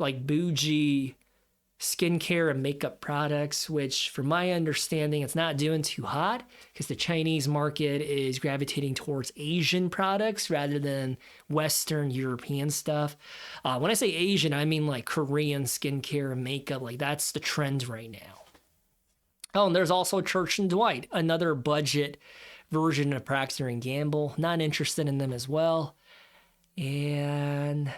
like bougie skincare and makeup products, which from my understanding, it's not doing too hot because the Chinese market is gravitating towards Asian products rather than Western European stuff. When I say Asian, I mean like Korean skincare and makeup. Like that's the trend right now. Oh, and there's also Church & Dwight, another budget version of Procter & Gamble. Not interested in them as well. And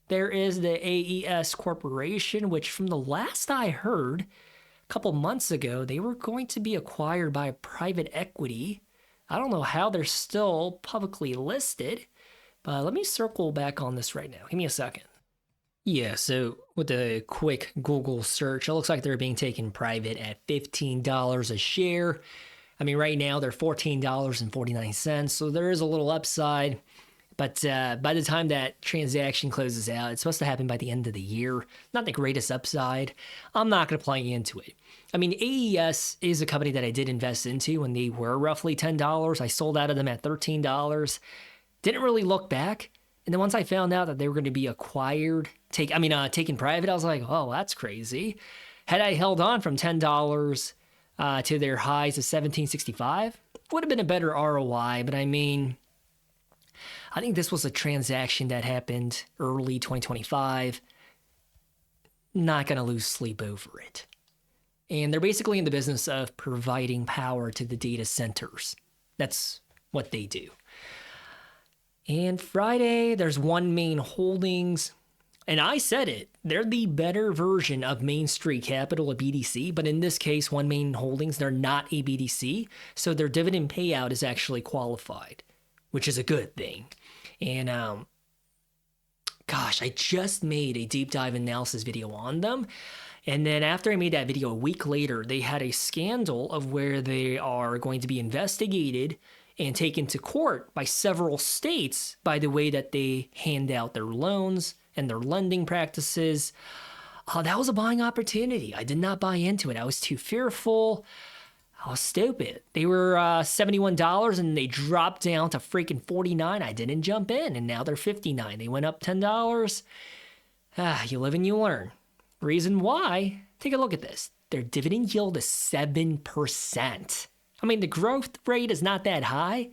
there is the AES Corporation, which from the last I heard a couple months ago, they were going to be acquired by private equity. I don't know how they're still publicly listed, but let me circle back on this right now. Give me a second. Yeah, so with a quick Google search, it looks like they're being taken private at $15 a share. I mean, right now they're $14.49, so there is a little upside. But by the time that transaction closes out, it's supposed to happen by the end of the year. Not the greatest upside. I'm not going to play into it. I mean, AES is a company that I did invest into when they were roughly $10. I sold out of them at $13. Didn't really look back. And then once I found out that they were going to be acquired, taken private, I was like, oh, that's crazy. Had I held on from $10 to their highs of $17.65, would have been a better ROI. But I mean, I think this was a transaction that happened early 2025. Not going to lose sleep over it. And they're basically in the business of providing power to the data centers. That's what they do. And Friday, there's One Main Holdings. And I said it, they're the better version of Main Street Capital, a BDC. But in this case, One Main Holdings, they're not a BDC. So their dividend payout is actually qualified, which is a good thing. And, I just made a deep dive analysis video on them. And then after I made that video, a week later, they had a scandal of where they are going to be investigated and taken to court by several states by the way that they hand out their loans and their lending practices. That was a buying opportunity. I did not buy into it. I was too fearful. I was stupid. They were $71 and they dropped down to freaking $49. I didn't jump in and now they're $59. They went up $10. You live and you learn. Reason why, take a look at this. Their dividend yield is 7%. I mean, the growth rate is not that high.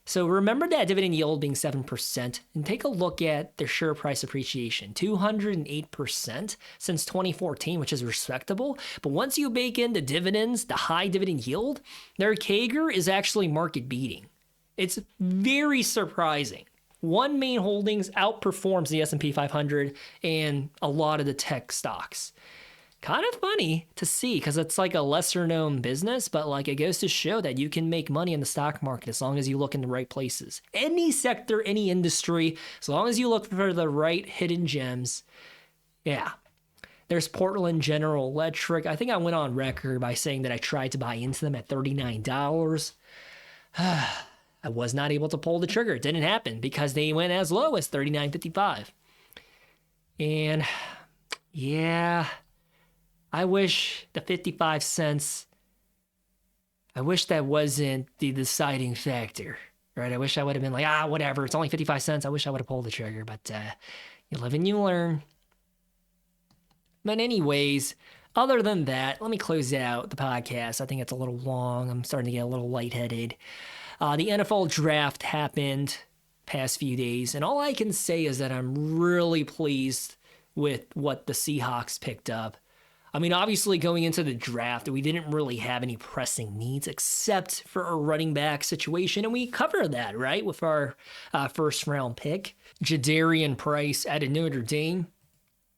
So remember that dividend yield being 7%, and take a look at their share price appreciation, 208% since 2014, which is respectable. But once you bake in the dividends, the high dividend yield, their CAGR is actually market beating. It's very surprising. One main holdings outperforms the S&P 500 and a lot of the tech stocks. Kind of funny to see because it's like a lesser known business, but like it goes to show that you can make money in the stock market as long as you look in the right places. Any sector, any industry, as long as you look for the right hidden gems. Yeah. There's Portland General Electric. I think I went on record by saying that I tried to buy into them at $39. I was not able to pull the trigger. It didn't happen because they went as low as $39.55. And yeah, I wish the 55 cents, I wish that wasn't the deciding factor, right? I wish I would have been like, whatever, it's only 55 cents. I wish I would have pulled the trigger, but you live and you learn. But anyways, other than that, let me close out the podcast. I think it's a little long. I'm starting to get a little lightheaded. The NFL draft happened past few days, and all I can say is that I'm really pleased with what the Seahawks picked up. I mean, obviously going into the draft, we didn't really have any pressing needs except for a running back situation, and we covered that, right, with our first round pick, Jadarian Price out of Notre Dame.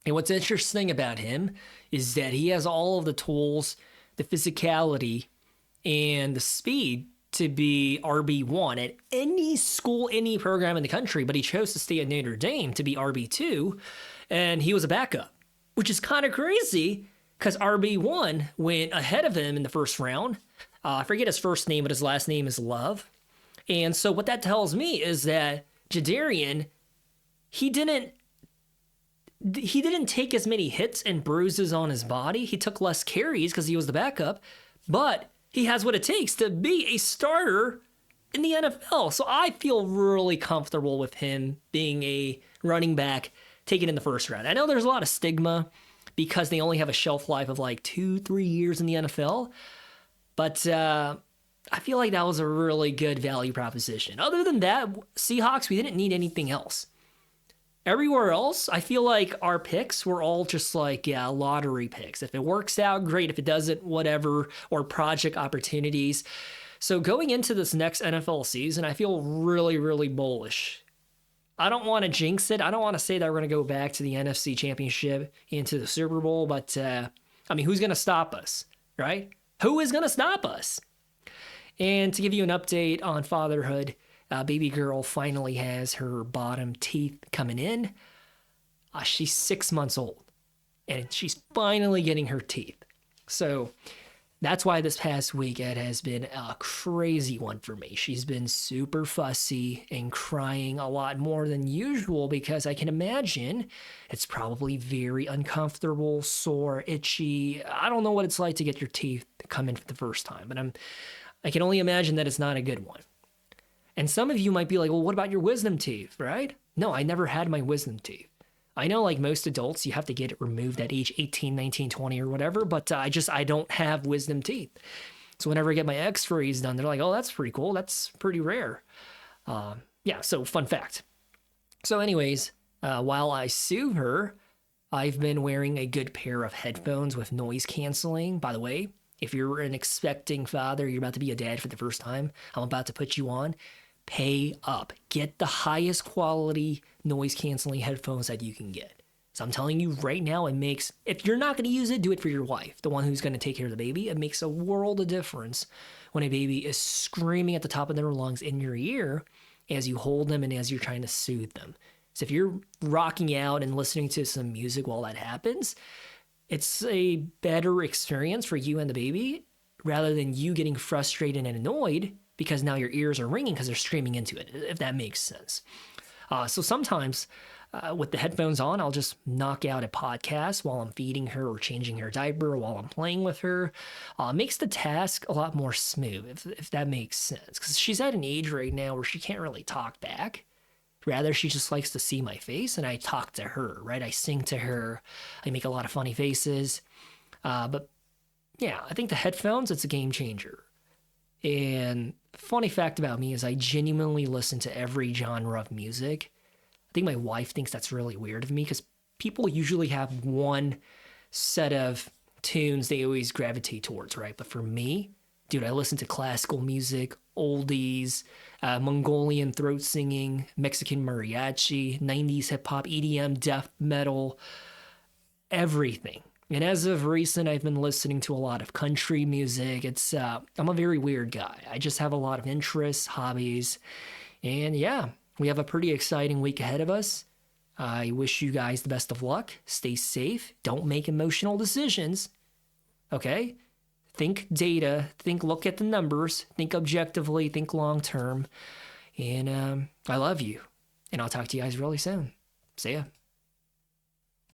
And what's interesting about him is that he has all of the tools, the physicality, and the speed to be RB1 at any school, any program in the country, but he chose to stay at Notre Dame to be RB2, and he was a backup, which is kind of crazy because RB1 went ahead of him in the first round. I forget his first name, but his last name is Love. And so what that tells me is that Jadarian, he didn't take as many hits and bruises on his body. He took less carries because he was the backup, but he has what it takes to be a starter in the NFL. So I feel really comfortable with him being a running back taken in the first round. I know there's a lot of stigma because they only have a shelf life of like 2-3 years in the NFL, but I feel like that was a really good value proposition. Other than that, Seahawks, we didn't need anything else. Everywhere else, I feel like our picks were all just like, lottery picks. If it works out, great. If it doesn't, whatever, or project opportunities. So going into this next NFL season, I feel really, really bullish. I don't want to jinx it. I don't want to say that we're going to go back to the NFC Championship into the Super Bowl, but who's going to stop us, right? Who is going to stop us? And to give you an update on fatherhood, baby girl finally has her bottom teeth coming in. She's 6 months old, and she's finally getting her teeth. So that's why this past week it has been a crazy one for me. She's been super fussy and crying a lot more than usual because I can imagine it's probably very uncomfortable, sore, itchy. I don't know what it's like to get your teeth come in for the first time, but I can only imagine that it's not a good one. And some of you might be like, well, what about your wisdom teeth, right? No, I never had my wisdom teeth. I know like most adults, you have to get it removed at age 18, 19, 20 or whatever, but I don't have wisdom teeth. So whenever I get my x-rays done, they're like, oh, that's pretty cool. That's pretty rare. So fun fact. So anyways, while I soothe her, I've been wearing a good pair of headphones with noise canceling. By the way, if you're an expecting father, you're about to be a dad for the first time, I'm about to put you on. Pay up. Get the highest quality noise canceling headphones that you can get. So I'm telling you right now, if you're not going to use it, do it for your wife, the one who's going to take care of the baby. It makes a world of difference when a baby is screaming at the top of their lungs in your ear as you hold them and as you're trying to soothe them. So if you're rocking out and listening to some music while that happens, it's a better experience for you and the baby rather than you getting frustrated and annoyed because now your ears are ringing because they're screaming into it, if that makes sense. So sometimes with the headphones on, I'll just knock out a podcast while I'm feeding her or changing her diaper or while I'm playing with her. Makes the task a lot more smooth, if that makes sense. Because she's at an age right now where she can't really talk back. Rather, she just likes to see my face and I talk to her, right? I sing to her. I make a lot of funny faces. But yeah, I think the headphones, it's a game changer. And funny fact about me is I genuinely listen to every genre of music. I think my wife thinks that's really weird of me because people usually have one set of tunes they always gravitate towards, right? But for me, dude, I listen to classical music, oldies, Mongolian throat singing, Mexican mariachi, 90s hip hop, EDM, death metal, everything. And as of recent, I've been listening to a lot of country music. I'm a very weird guy. I just have a lot of interests, hobbies, and yeah, we have a pretty exciting week ahead of us. I wish you guys the best of luck. Stay safe. Don't make emotional decisions. Okay? Think data. Look at the numbers. Think objectively. Think long term. And I love you. And I'll talk to you guys really soon. See ya.